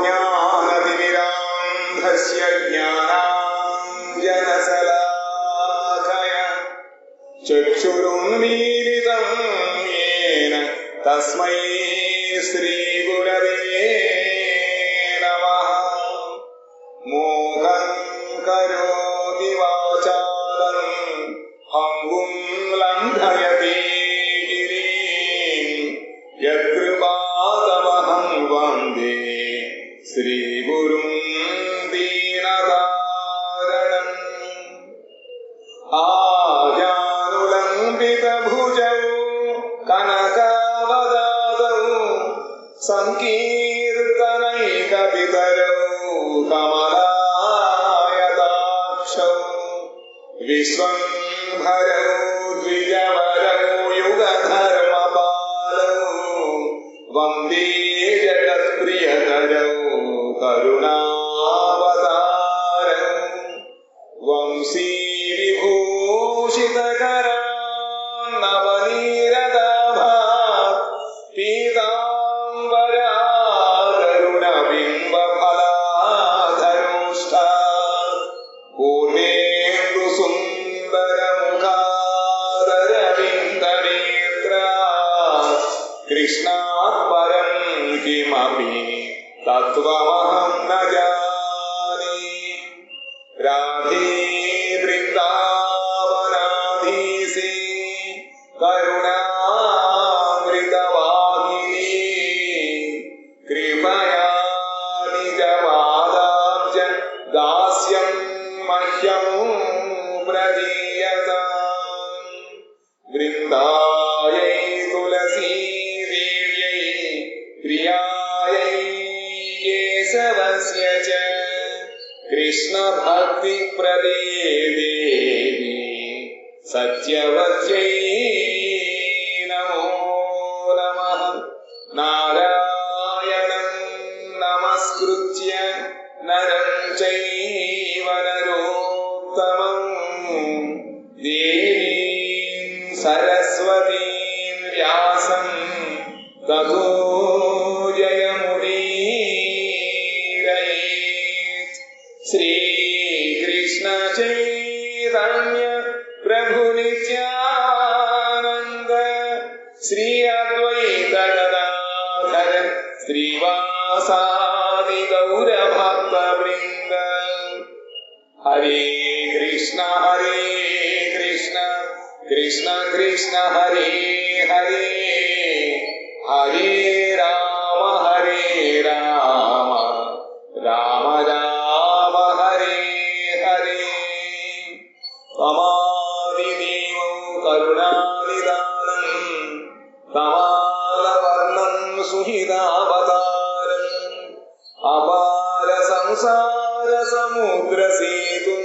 ज्ञानतिमिरान्धस्य ज्ञानाञ्जनशलाकया चक्षुरुन्मीलितं येन तस्मै श्रीगुरवे नमः। मूकं करोति वाचालं भङ्गुं लङ्घयति गिरिं यत्कृपातमहं वन्दे श्रीगुरुं दीनतारणम्। आजानुलम्बितभुजौ कनकावदातौ सङ्कीर्तनैकपितरौ कमलायताक्षौ विश्वम्भरौ द्विजवरौ युगधर्मपालौ वन्दे जगत्प्रियकरौ करुणावतारौ वंशीविभूषितकरान्नवनीरदाभात् पीताम्बरा करुणबिम्बफलाधरोष्ठात् पूर्णेन्दुसुन्दरमुखादरविन्दनेत्रात् कृष्णात् परं किमपि तत्त्वमहं न जाने। राधे वृन्दावनाधीशे करुणामृतवाहिनी कृपया निजपादाब्ज दास्यं मह्यं प्रदीयताम्। वृन्दायै तुलसी देव्यै प्रियायै केशवस्य च कृष्ण भक्ति प्रदे देवी सत्यवत्यै नमो नमः। नारायणं नमस्कृत्य नरं चैव नरोत्तमं देवीं सरस्वतीं व्यासं ततो जयमुदीरयेत्। श्रीकृष्ण चैतन्य प्रभु नित्यानंद श्री अद्वैत गदाधर श्रीवासादि गौर भक्त वृंद। हरे कृष्ण कृष्ण कृष्ण हरे हरे हरे राम राम राम हरे हरे। तमादिदेवं करुणानिदानं तमालवर्णं सुहृदावतारम् अपार संसार समुद्र सेतुं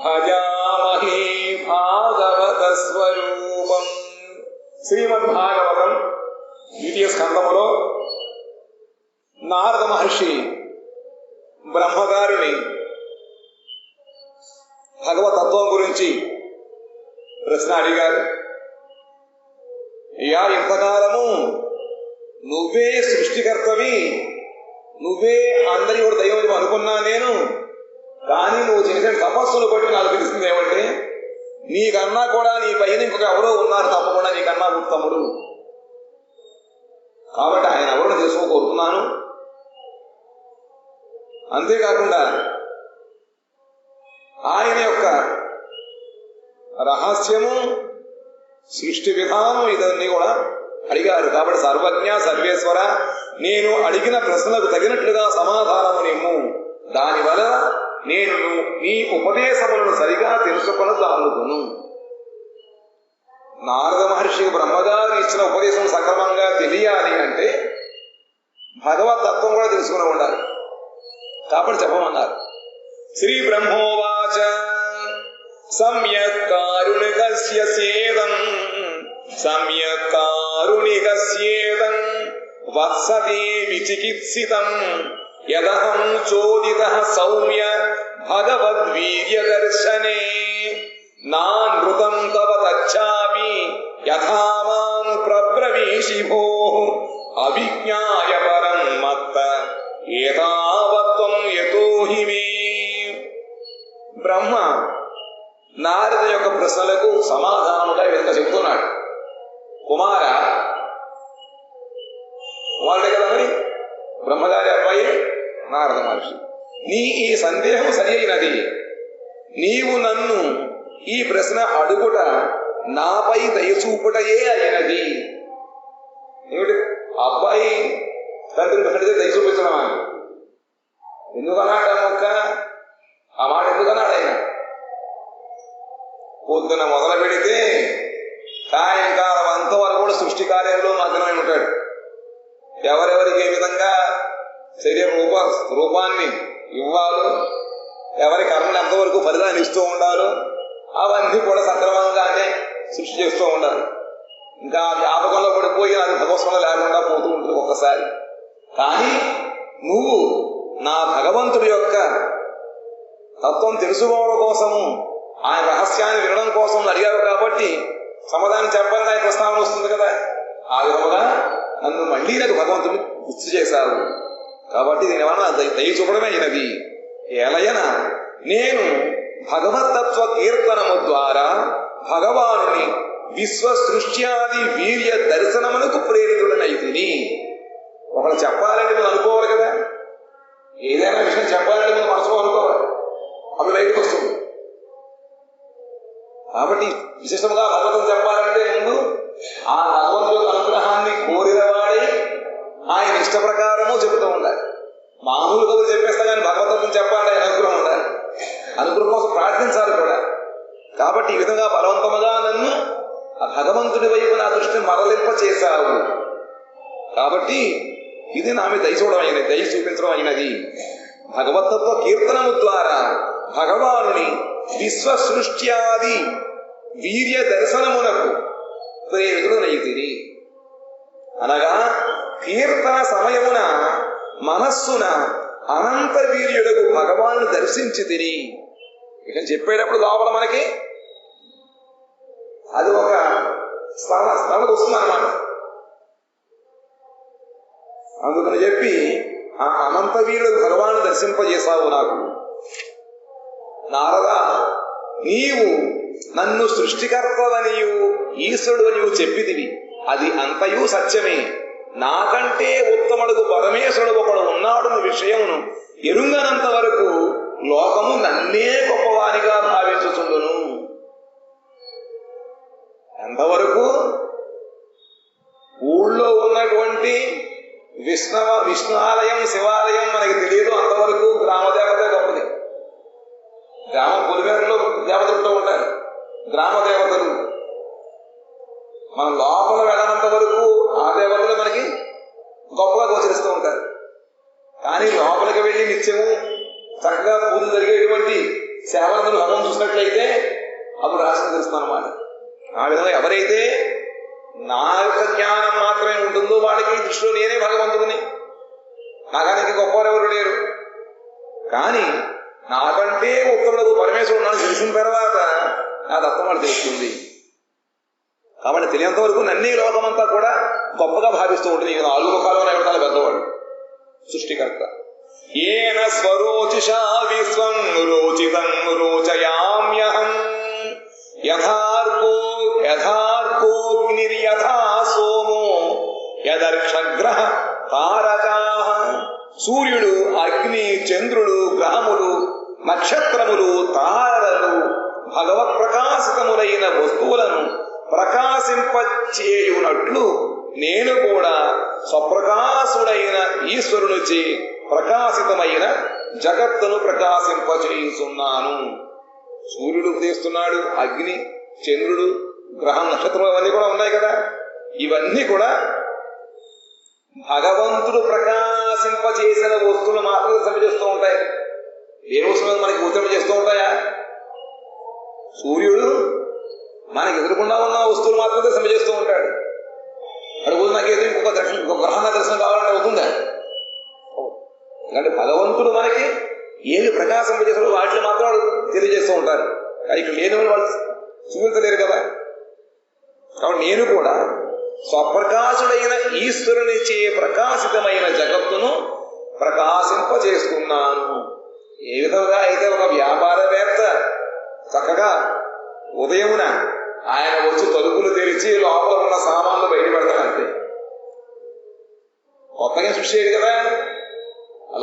भजामहे भागवत स्वरूपम्। శ్రీమద్భాగవతం ద్వితీయ స్కందములో నారద మహర్షి బ్రహ్మగారిని భగవతత్వం గురించి ప్రశ్న అడిగారు. అయ్యా, ఇంతకాలము నువ్వే సృష్టికర్తవి, నువ్వే అందరి కూడా దైవం అనుకున్నా నేను, కానీ నువ్వు చేసిన తపస్సును బట్టి నాకు తెలిసింది ఏమంటే నీకన్నా కూడా నీ పైన ఇంకొక ఎవరో ఉన్నారు, తప్పకుండా నీకన్నా ఉత్తముడు. కాబట్టి ఆయన ఎవరిని తెలుసుకోకోరుతున్నాను. అంతేకాకుండా ఆయన యొక్క రహస్యము, సృష్టి విధానం ఇదన్నీ కూడా అడిగారు. కాబట్టి సర్వజ్ఞ సర్వేశ్వర, నేను అడిగిన ప్రశ్నలకు తగినట్లుగా సమాధానము నిమ్ము, దానివల్ల నేను నీ ఉపదేశములను సరిగా తెలుసుకొనసాగుదును. నారద మహర్షికి బ్రహ్మగారు ఇచ్చిన ఉపదేశం సక్రమంగా తెలియాలి అంటే భగవతత్వం కూడా తెలుసుకుని ఉండాలి. కాబట్టి చెప్పమన్నారు. శ్రీ బ్రహ్మోవాచ సమ్యక్ కారుణికస్య సేదం సమ్యక్ కారుణికస్యేదం వత్సతే విచికిత్సితం యదహం చోదితః సౌమ్య భగవద్వీర్యదర్శనే నానృతం తవ తచ్చాపి యథా మాం ప్రబ్రవీషి భోః అవిజ్ఞాయ పరం మన్మత్త ఏతావత్వం యతోహి మే. బ్రహ్మ నారద యొక్క ప్రశ్నలకు సమాధానముగా వెనుక చెప్తున్నాడు. కుమారుడే కదా మరి బ్రహ్మగారి అబ్బాయి నారద మహర్షి, నీ ఈ సందేహం సరి అయినది. నీవు నన్ను ఈ ప్రశ్న అడుగుట నాపై దయచూపుటయే అయినది. ఏమిటి అబ్బాయి తండ్రిని ప్రశ్నిస్తే దయ చూపించడం అని ఎందుకన్నాడు? మొక్క ఆ మాట ఎందుకన్నాడు ఆయన? పొద్దున మొదలు పెడితే సాయంకాలం అంతవరకు కూడా సృష్టి కార్యంలో మగ్నమై ఉంటాడు. ఎవరెవరికి ఏ విధంగా శరీర రూపాన్ని ఇవ్వాలో, ఎవరి కర్మను ఎంతవరకు ఫలితాన్ని ఇస్తూ ఉండాలో అవన్నీ కూడా సక్రమంగానే సృష్టి చేస్తూ ఉండాలి. ఇంకా వ్యాపకంలో పడిపోయి అది భగవత్సంలో లేకుండా పోతూ ఉంటుంది ఒక్కసారి. కానీ నువ్వు నా భగవంతుడి యొక్క తత్వం తెలుసుకోవడం కోసము, ఆయన రహస్యాన్ని వినడం కోసం అడిగావు కాబట్టి సమాధానం చెప్పాలని ఆయన ప్రస్తావన వస్తుంది కదా. ఆ విధముగా నన్ను మళ్ళీ నాకు భగవంతుడిని గుర్తు చేశావు కాబట్టి దీనివల్ల దయ చూపడమే అయినది. ఏలయన నేను భగవతత్వ కీర్తనము ద్వారా భగవానుని విశ్వ సృష్ట్యాది వీర్య దర్శనమునకు ప్రేరితుడనైతిని. ఒకళ్ళు చెప్పాలంటే మనం అనుకోవాలి కదా, ఏదైనా విషయం చెప్పాలంటే మనం మనసులో అనుకోవాలి, అవి బయటకు వస్తుంది. కాబట్టి విశేషంగా భగవంతుడు చెప్పాలంటే ముందు ఆ భగవంతుడి అనుగ్రహాన్ని కోరిన వాడే ఆయన ఇష్ట ప్రకారము చెబుతూ ఉండాలి. మామూలు కబులు చెప్పేస్తా కానీ భగవంతుడిని చెప్పాలి, ఆయన అనుగ్రహం ఉండాలి, అనుగ్రహం కోసం ప్రార్థించాలి కూడా. కాబట్టి ఈ విధంగా బలవంతముగా నన్ను ఆ భగవంతుడి వైపు నా దృష్టిని మరలింప చేశావు. కాబట్టి ఇది నా మీద దయ చూడడం అయినది, దయ చూపించడం అయినది. భగవతత్వ కీర్తనము ద్వారా భగవానుని విశ్వ సృష్ట్యాది వీర్య దర్శనమునకు ప్రేరితుడనైతిని. అనగా కీర్తన సమయమున మనస్సున అనంత వీర్యుడకు భగవాను దర్శించి తిని. ఇక చెప్పేటప్పుడు లోపల మనకి అది ఒక స్మరణ వస్తుంది అన్నమాట. అందుకని చెప్పి ఆ అనంత వీరుడు భగవాను దర్శింపజేశావు నాకు. నారద, నీవు నన్ను సృష్టికర్తవనియు ఈశ్వరుడు నీవు చెప్పితివి, అది అంతయు సత్యమే. నాకంటే ఉత్తముడుకు పరమేశ్వరుడు ఒకడు ఉన్నాడు విషయమును ఎరుంగనంత వరకు లోకము నన్నే గొప్పవానిగా భావించుచుండును. ఎంతవరకు ఊళ్ళో ఉన్నటువంటి విష్ణు ఆలయం, శివాలయం మనకి తెలియదు, అంతవరకు గ్రామదేవత గొప్పది. గ్రామం పొలిమేరలో దేవతలతో ఉంటారు గ్రామదేవతలు. మన లోపల వెళ్ళనంత వరకు ఆ దేవతలు మనకి గొప్పగా గోచరిస్తూ ఉంటారు. కానీ లోపలికి వెళ్ళి నిత్యము చక్కగా పూజలు జరిగేటువంటి సేవలను భగవం చూసినట్లయితే అప్పుడు రాష్ట్రం తెలుస్తుంది అన్నమాట. ఆ విధంగా ఎవరైతే నా యొక్క జ్ఞానం మాత్రమే ఉంటుందో వాడికి దృష్టిలో నేనే భగవంతుడిని, నాకానికి గొప్పవారెవరు లేరు. కానీ నాకంటే ఉత్తముడు పరమేశ్వరుడు ఉన్నాడు తెలిసిన తర్వాత నా తత్వం వాడు తెలుస్తుంది. కాబట్టి తెలియంత వరకు నన్నే లోకమంతా కూడా గొప్పగా భావిస్తూ ఉంటుంది. ఇక 4 ముఖాలు ఎవరికాల పెద్దవాడు సృష్టికర్త. ఏన స్వరోచిషా విశ్వం రోచితం రోచయామ్యహం యథార్కోగ్నిర్యథా సోమో యదర్క్షగ్రహ తారకాః. సూర్యుడు, అగ్ని, చంద్రుడు, గ్రహములు, నక్షత్రములు, తారలు భగవత్ ప్రకాశితములైన వస్తువులను ప్రకాశింపచేయునట్లు నేను కూడా స్వప్రకాశుడైన ఈశ్వరునిచే ప్రకాశితమైన జగత్తును ప్రకాశింపచేయుచున్నాను. సూర్యుడు ఉదయిస్తున్నాడు, అగ్ని, చంద్రుడు, గ్రహం, నక్షత్రం అవన్నీ కూడా ఉన్నాయి కదా. ఇవన్నీ కూడా భగవంతుడు ప్రకాశింపచేసిన వస్తువులు మాత్రమే సంపజేస్తూ ఉంటాయి. ఏ వస్తువులు మనకి ఉత్తరింపజేస్తూ ఉంటాయా? సూర్యుడు మనకి ఎదురుకుండా ఉన్న వస్తువులు మాత్రమే సంపజేస్తూ ఉంటాడు. అడుగు నాకు ఎదురు ఇంకొక గ్రహణ దర్శనం కావాలంటే అవుతుందా? ఎందుకంటే భగవంతుడు మనకి ఏమి ప్రకాశింపజేస్తాడో వాటిని మాత్రం వాళ్ళు తెలియజేస్తూ ఉంటారు. ఇక్కడ లేని వాళ్ళు చూపించలేరు కదా. కాబట్టి నేను కూడా స్వప్రకాశుడైన ఈశ్వరునిచే ప్రకాశితమైన జగత్తును ప్రకాశింపచేస్తున్నాను. ఏ విధంగా అయితే ఒక వ్యాపారవేత్త చక్కగా ఉదయమున ఆయన వచ్చి తలుపులు తెరిచి లోపల ఉన్న సామాన్లు బయట పెడతాడంతే. కొత్తగా సృష్టి చేయడు కదా,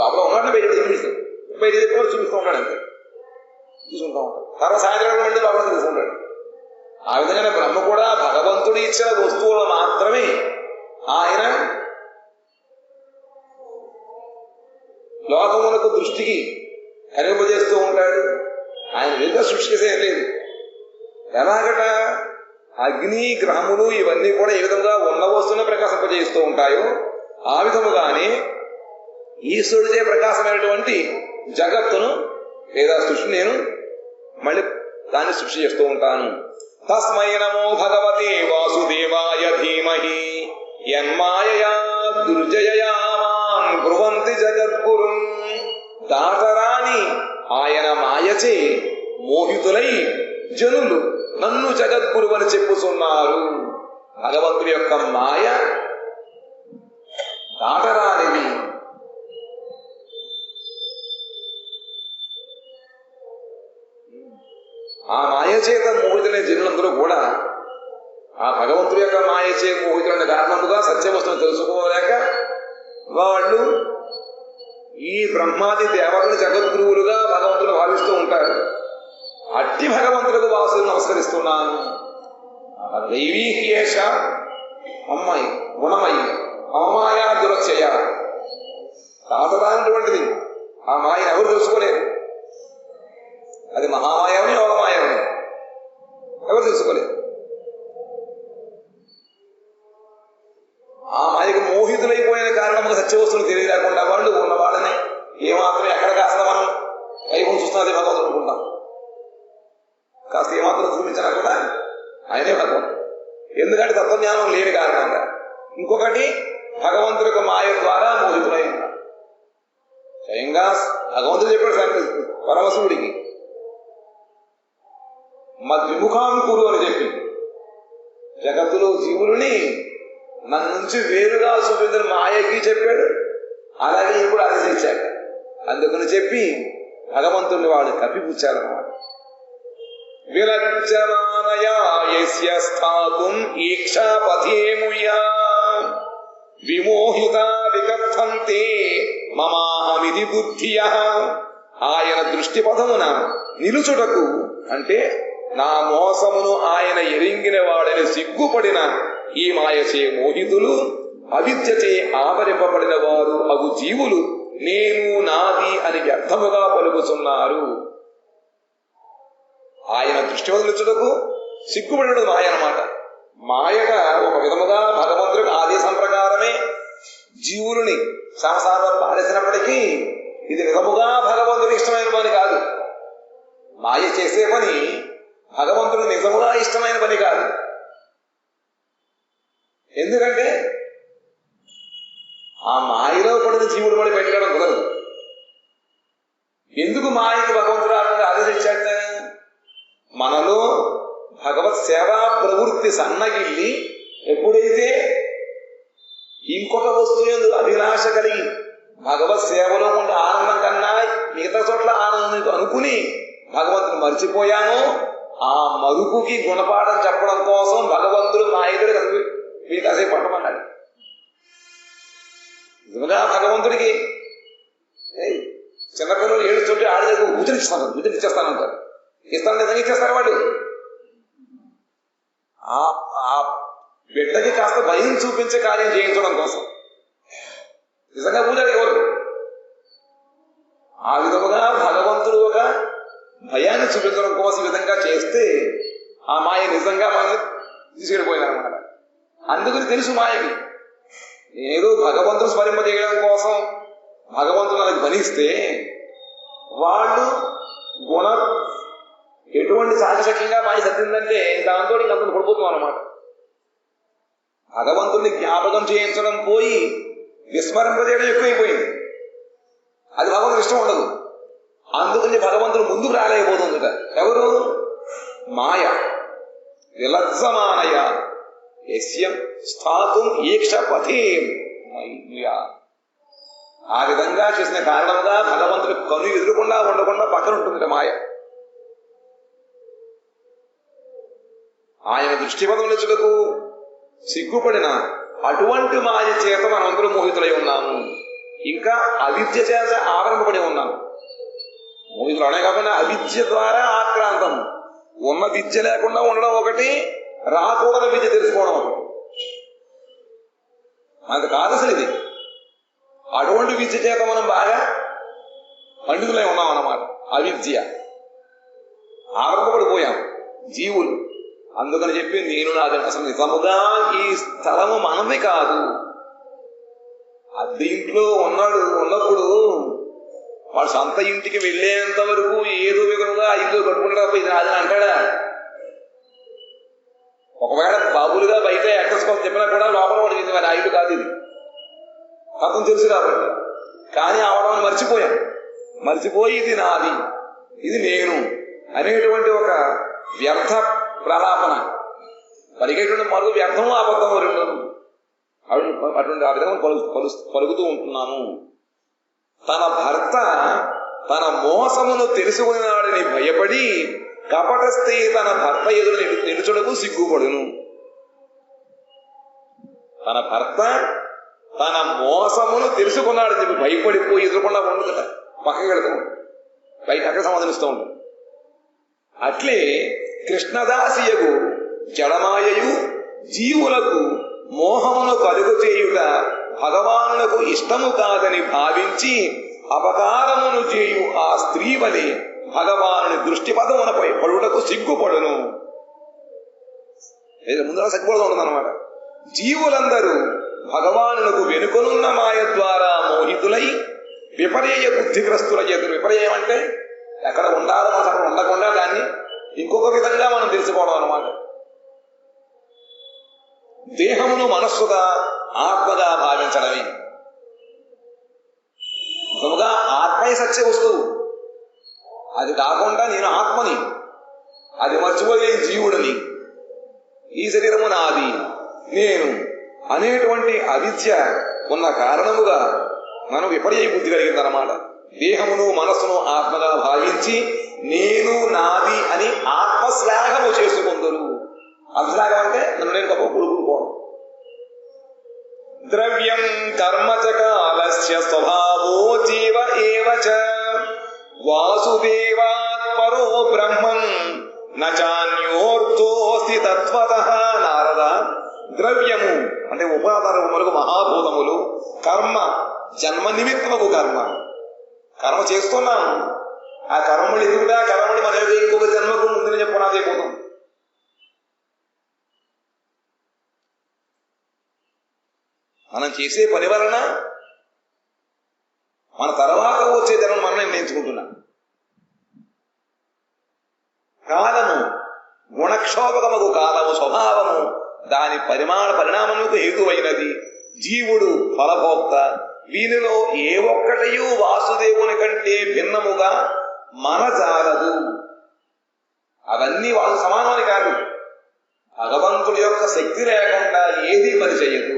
లోపల ఉన్నాడు బయట చూపిస్తూ ఉంటాడు అంతే, చూసుకుంటూ ఉంటాడు. తర్వాత సాయంత్రం వెళ్ళి లోపల తెలుసుకుంటాడు. ఆ విధంగా బ్రహ్మ కూడా భగవంతుడు ఇచ్చిన వస్తువులు మాత్రమే ఆయన లోకమునకు దృష్టికి కనిపింపజేస్తూ ఉంటాడు. ఆయన విధంగా సృష్టి చేసేది లేదు. ఎలాగట అగ్ని గ్రహములు ఇవన్నీ కూడా ఏ విధంగా ఉన్న వస్తువునే ప్రకాశింపజేస్తూ ఉంటాయో ఆ విధముగానే ఈశ్వరుడిచే ప్రకాశమైనటువంటి జగత్తును లేదా సృష్టి నేను మళ్ళీ దాన్ని సృష్టి చేస్తూ ఉంటాను. తస్మై నమో భగవతే వాసుదేవాయ ధీమహి యన్మాయయా దుర్జయయా మాం బ్రువంతి జగద్గురుం. దాటరాని ఆయన మాయచే మోహితులై జనులు నన్ను జగద్గురు అని చెప్పుతున్నారు. భగవంతుడి యొక్క మాయ దాటరానివి. ఆ మాయ చేత మోహితులైన జనులందరూ కూడా ఆ భగవంతుడి యొక్క మాయ చే మోహితులైన కారణముగా సత్యవస్తువును తెలుసుకోలేక వాళ్ళు ఈ బ్రహ్మాది దేవతలు జగద్గురువులుగా భగవంతుడు భావిస్తూ ఉంటారు. అట్టి భగవంతుడికి వాసులు నమస్కరిస్తున్నాను. దైవీహేష అమ్మాయి గుణమయ్యి అమ్మాయ దురక్షయ. తాతదానటువంటిది ఆ మాయను ఎవరు తెలుసుకోలేరు. అది మహామాయమని యోగమాయమని ఎవరు తెలుసుకోలేరు. ఆ మాయకు మోహితులైపోయిన కారణంగా సత్యవస్తువులు తెలియలేకుండా వాళ్ళు ఉన్న వాళ్ళని ఏమాత్రం ఎక్కడ కాస్త మనం వైభవం చూస్తున్నది భగవంతుడు అనుకుంటాం. కాస్త ఏమాత్రం చూపించినా కూడా ఆయనే భగవంతుడు. ఎందుకంటే తత్వజ్ఞానం లేని కారణంగా. ఇంకొకటి భగవంతుడి యొక్క మాయ ద్వారా మోహితులై ఉన్నారు. స్వయంగా భగవంతుడు చెప్పాడు పరమశివుడికి మద్విముఖాంకురు అని చెప్పి జగత్తులో జీవులని నన్ను నుంచి వేరుగా చూపించిన మాయకి చెప్పాడు. అలాగే ఇప్పుడు ఆదేశించాడు. అందుకని చెప్పి భగవంతుడిని వాళ్ళు కప్పిపుచ్చారన్నమాట. విలజ్జమానయా యస్య స్థాతుం ఈక్షాపథేముయా విమోహితా వికర్తంతే మమాహమిది బుద్ధియః. ఆయన దృష్టి పథమున నిలుచుటకు అంటే నా మోసమును ఆయన ఎరింగిన వాడని సిగ్గుపడిన ఈ మాయచే మోహితులు అవిద్యచే ఆవరింపబడిన వారు అగు జీవులు నేను నాది అని వ్యర్థముగా పలుకుతున్నారు. ఆయన దృష్టి వదిలించుటకు సిగ్గుపడినది మాయ అన్నమాట. మాయగా ఒక విధముగా భగవంతుడికి ఆదేశం ప్రకారమే జీవులని సంసారంలో పాడేసినప్పటికీ ఇది నిజముగా భగవంతుడికి ఇష్టమైన పని కాదు. మాయ చేసే పని భగవంతుడికి నిజముగా ఇష్టమైన పని కాదు. ఎందుకంటే ఆ మాయలో పడిన జీవుడు మళ్ళీ పెట్టడం కుదరదు. ఎందుకు మాయకి భగవంతుడు ఆదేశించాట? మనలో భగవత్ సేవా ప్రవృత్తి సన్నగిల్లి ఎప్పుడైతే ఇంకొక వస్తువు అభిలాష కలిగి భగవత్ సేవలో ఉండే ఆనందం కన్నా మిగతా చోట్ల ఆనందం అనుకుని భగవంతుని మర్చిపోయానో ఆ మరుపుకి గుణపాఠం చెప్పడం కోసం భగవంతుడు మాయకుడు వీళ్ళు కాసేపు పట్టమన్నాడు. నిజంగా భగవంతుడికి చిన్నపిల్లలు ఏడుస్తుంటే ఆడి దగ్గర ఉదిరిచ్చేస్తానంటారు. ఇస్తాను నిజంగా ఇచ్చేస్తారు వాళ్ళు. ఆ బిడ్డకి కాస్త భయం చూపించే కార్యం చేయించడం కోసం నిజంగా పూజలు ఎవరు ఆ విధముగా భగవంతుడు ఒక భయాన్ని చూపించడం కోసం ఈ విధంగా చేస్తే ఆ మాయ నిజంగా మనల్ని తీసుకెళ్ళిపోయిందనమాట. అందుకని తెలుసు మాయకి ఏదో భగవంతుడు స్మరింపజేయడం కోసం భగవంతుడు మనకి భరిస్తే వాళ్ళు గుణ ఎటువంటి సాకశక్యంగా మాయ సత్తిందంటే దాంతో ఇంకంత పడిపోతాం అన్నమాట. భగవంతుడిని జ్ఞాపకం చేయించడం పోయి విస్మరింపజేయడం ఎక్కువైపోయింది. అది భగవంతుడు ఇష్టం ఉండదు. అందుకని భగవంతుడు ముందుకు రాలేకపోతుందిట. ఎవరు? మాయ. విలజ్జమానయ యస్య స్థాతుం ఈక్షపథే. ఆ విధంగా చేసిన కారణంగా భగవంతుడి కను ఎదురకుండా ఉండకుండా పక్కన ఉంటుంది మాయ. ఆయన దృష్టిపదములకు సిగ్గుపడిన అటువంటి మాయ చేత మనందరూ మోహితులై ఉన్నాము. ఇంకా అవిద్య చేత ఆవరణపడి ఉన్నాము. మోహితులు అనే కాకుండా అవిద్య ద్వారా ఆక్రాంతం. ఉన్న విద్య లేకుండా ఉండడం ఒకటి, రాకూడని విద్య తెలుసుకోవడం ఒకటి. అది కాదు అసలు ఇది. అటువంటి విద్య చేత మనం బాగా పండితులై ఉన్నాం అన్నమాట. అవిద్య ఆరంభపడిపోయాం జీవులు. అందుకని చెప్పి నేను నాది అసలు నిజముగా ఈ స్థలము మనది కాదు. అద్దె ఇంట్లో ఉన్నప్పుడు వాడు సొంత ఇంటికి వెళ్ళేంత వరకు ఏదో విధంగా ఇల్లు కట్టుకుంటాడు, ఇది నాది అంటాడా? ఒకవేళ బాబులుగా బయట అడ్రస్ కోసం చెప్పినా కూడా లోపల వాడు ఇది మరి ఆ ఇల్లు కాదు, ఇది అర్థం తెలుసు కాబట్టి. కానీ అవడం మర్చిపోయాం. మర్చిపోయి ఇది నాది, ఇది నేను అనేటువంటి ఒక వ్యర్థ ప్రలాపన పలికేటువంటి మరుగు వ్యర్థము అబద్ధము రెండు అటువంటి ఆ విధంగా పలుకుతూ ఉంటున్నాము. తన భర్త తన మోసమును తెలుసుకున్నాడని భయపడి కపట స్త్రీ తన భర్త ఎదురు నిలుచుటకు సిగ్గుపడును. తన భర్త తన మోసమును తెలుసుకున్నాడని చెప్పి భయపడిపోయి ఎదురుకుండా ఉండదుట, పక్కకి వెళుతూ బయట అక్కడ సమాధానిస్తూ ఉంటుంది. అట్లే కృష్ణదాసియకు జడమాయయు జీవులకు మోహమును కలుగు చేయుట భగవానులకు ఇష్టము కాదని భావించి అపకారమును చేయు ఆ స్త్రీ వలె భగవానుని దృష్టిపదమునపై పడుటకు సిగ్గుపడును. ముందర సిగ్గుపడుతూ ఉంటుందన్నమాట. జీవులందరూ భగవానులకు వెనుకనున్న మాయ ద్వారా మోహితులై విపర్యయ బుద్ధిగ్రస్తుల చేతులు. విపర్యయం అంటే ఎక్కడ ఉండాలో అక్కడ ఉండకుండా దాన్ని ఇంకొక విధంగా మనం తెలుసుకోవడం అన్నమాట. దేహమును మనస్సుగా ఆత్మగా భావించడమే. నిజముగా ఆత్మయ సత్య వస్తువు. అది కాకుండా నేను ఆత్మని, అది మర్చిపోయే జీవుడిని, ఈ శరీరము నాది, నేను అనేటువంటి అవిద్య ఉన్న కారణముగా మనం విపర్యయ బుద్ధి కలిగిందన్నమాట. దేహమును మనస్సును ఆత్మగా భావించి నేను నాది అని ఆత్మశ్లాఘము చేసుకుందరు. అశ్లాఘం అంటే నన్ను నేను గొప్ప కొడుకుపోవడం. ద్రవ్యం కర్మచ కాలస్య స్వభావో జీవ ఏవ చ వాసుదేవాత్ పరో బ్రహ్మం నాన్యోర్థోస్తి తత్వతః. నారద, ద్రవ్యము అంటే ఉపాదానములకు మహాభూతములు, కర్మ జన్మ నిమిత్తము కర్మ చేస్తున్నాం. ఆ కర్మలు ఎదుగుడా కర్మలు మన ఇంకొక జన్మకు ముందుని చెప్పనాదైపోతాం. మనం చేసే పని వలన మన తర్వాత వచ్చే జన్మ మనం నిర్ణయించుకుంటున్నాం. కాలము గుణక్షోభకముకు కాలము స్వభావము దాని పరిణామముకు హేతువైనది. జీవుడు ఫలభోక్త. వీనిలో ఏ ఒక్కటయూ వాసుదేవుని కంటే భిన్నముగా మనజాలదు. అవన్నీ వాళ్ళు సమానమని కాదు, భగవంతుడి యొక్క శక్తి లేకుండా ఏది పనిచేయదు.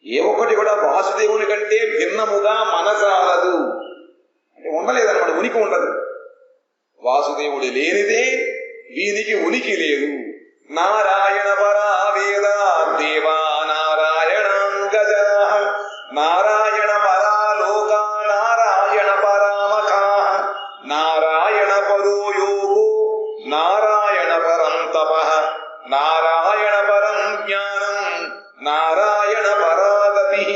ఏ ఒక్కటి కూడా వాసుదేవుని కంటే భిన్నముగా మనజాలదు అంటే ఉండలేదన్నమాట, ఉనికి ఉండదు. వాసుదేవుడు లేనిదే వీనికి ఉనికి లేదు. నారాయణ పరా వేద దేవా నారాయణం గజా నారాయణ పరా లోకా నారాయణ పరామకా నారాయణ పరో యోగో నారాయణ పరం తపః నారాయణ పరం జ్ఞానం నారాయణ పరాగతి.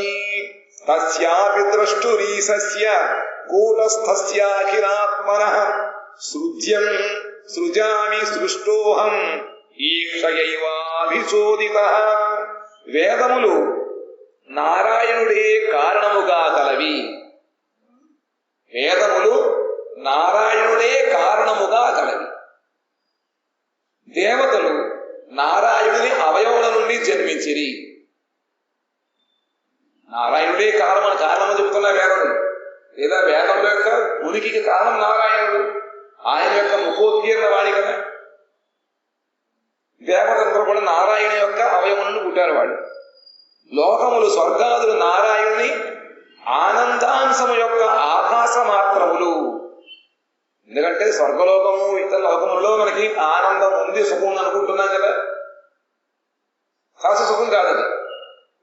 తస్యాపి ద్రష్టురీశస్య కూటస్థస్యాఖిలాత్మనః సృజ్యం సృజామి సృష్టోహం ఈక్షయైవాభిచోదితః. వేదములు నారాయణుడే కారణముగా కలవి. వేదములు నారాయణుడే కారణముగా కలవి. దేవతలు నారాయణుని అవయవముల నుండి జన్మించిరి. నారాయణుడే కారణమని చెబుతున్న వేదములు, లేదా వేదముల యొక్క ఉనికికి కారణం నారాయణుడు. ఆయన యొక్క ముఖోద్గీర్ణ వాణి కదా. దేవతందరూ కూడా నారాయణ యొక్క అవయవములను పుట్టారు వాళ్ళు. లోకములు స్వర్గాదులు నారాయణుని ఆనందాంశము యొక్క ఆభాస మాత్రములు. ఎందుకంటే స్వర్గలోకము ఇతర లోకములలో మనకి ఆనందం ఉంది, సుఖం ఉంది అనుకుంటున్నాం కదా. సరస సుఖం కాదది.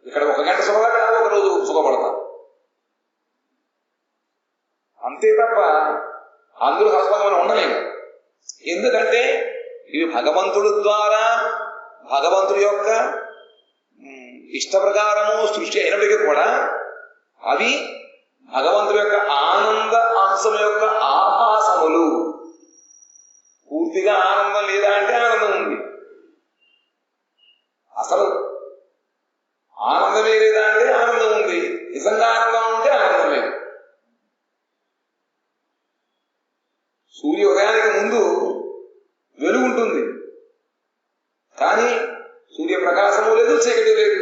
ఇక్కడ 1 గంట సుఖంగా ఒక రోజు సుఖపడతాం అంతే తప్ప అందరూ సరసంగా మనం ఉండలేము. ఎందుకంటే ఇవి భగవంతుడి ద్వారా భగవంతుడి యొక్క ఇష్ట ప్రకారము సృష్టి అయినప్పటికీ కూడా అవి భగవంతుడి యొక్క ఆనంద అంశం యొక్క ఆభాసములు. పూర్తిగా ఆనందం లేదా అంటే ఆనందం ఉంది, అసలు ఆనందమే లేదా అంటే ఆనందం ఉంది, నిజంగా ఆనందం ఉంటే ఆనందం లేదు. సూర్యోదయానికి ముందు వెలుగుంటుంది, కానీ సూర్యప్రకాశము లేదు, చీకటి లేదు.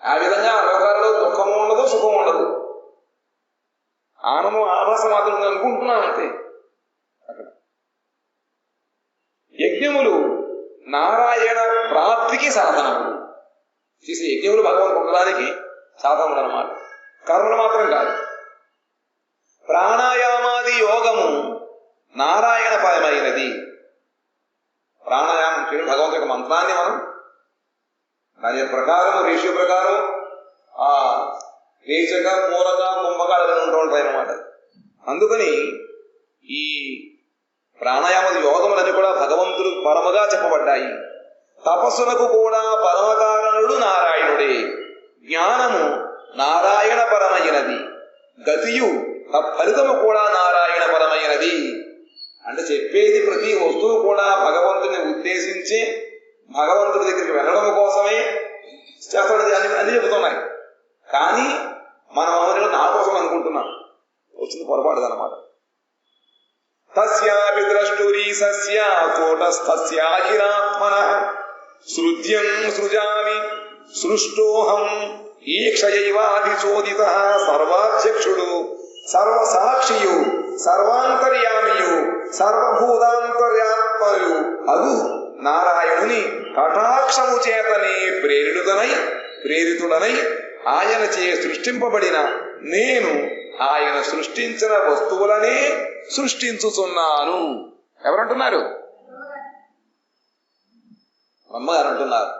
ఆ విధంగా లోకాల్లో దుఃఖము ఉండదు, సుఖం ఉండదు, ఆనందం ఆభాస మాత్రం అనుకుంటున్నాం అంతే. అక్కడ యజ్ఞములు నారాయణ ప్రాప్తికి సాధనములు. చేసే యజ్ఞములు భగవంతుడు పొందడానికి సాధనములు అన్నమాట, కర్మలు మాత్రం కాదు. ప్రాణాయామాది యోగము నారాయణ పరమైనది. ప్రాణాయామం చేయడం భగవంతుడి యొక్క మంత్రాన్ని మనం దాని ప్రకారం రేషియో ప్రకారం ఆ రేచక మూలక కుంభక అవి ఉంటూ ఉంటాయి అన్నమాట. అందుకని ఈ ప్రాణాయామ యోగములన్నీ కూడా భగవంతుడు పరమగా చెప్పబడ్డాయి. తపస్సులకు కూడా పరమకారణుడు నారాయణుడే. జ్ఞానము నారాయణ పరమైనది, గతియు తత్ఫలితము కూడా నారాయణ పరమైనది. అంటే చెప్పేది ప్రతి వస్తువు కూడా భగవంతుని ఉద్దేశించి భగవంతుడి దగ్గరికి వెళ్ళడం కోసమే చేస్తాడు అన్ని చెబుతున్నాయి. కానీ మనం అవన్నీ నా కోసం అనుకుంటున్నాం, వచ్చింది పొరపాటుదన్నమాట. తస్యాపి ద్రష్టురీసస్య కోటస్థస్యాహిరాత్మనః సృజ్యం సృజామి సృష్టోహం ఈక్షయైవాధిచోదితః సర్వాధ్యక్షుడు సర్వసాక్షియు సర్వాంతర్యామియు సర్వభూతాంతర్యాత్మయు అగు నారాయణుని కటాక్షము చేతనే ప్రేరితుడనై ఆయన చే సృష్టింపబడిన నేను ఆయన సృష్టించిన వస్తువులనే సృష్టించుతున్నాను. ఎవరంటున్నారు? బ్రహ్మగారు అంటున్నారు.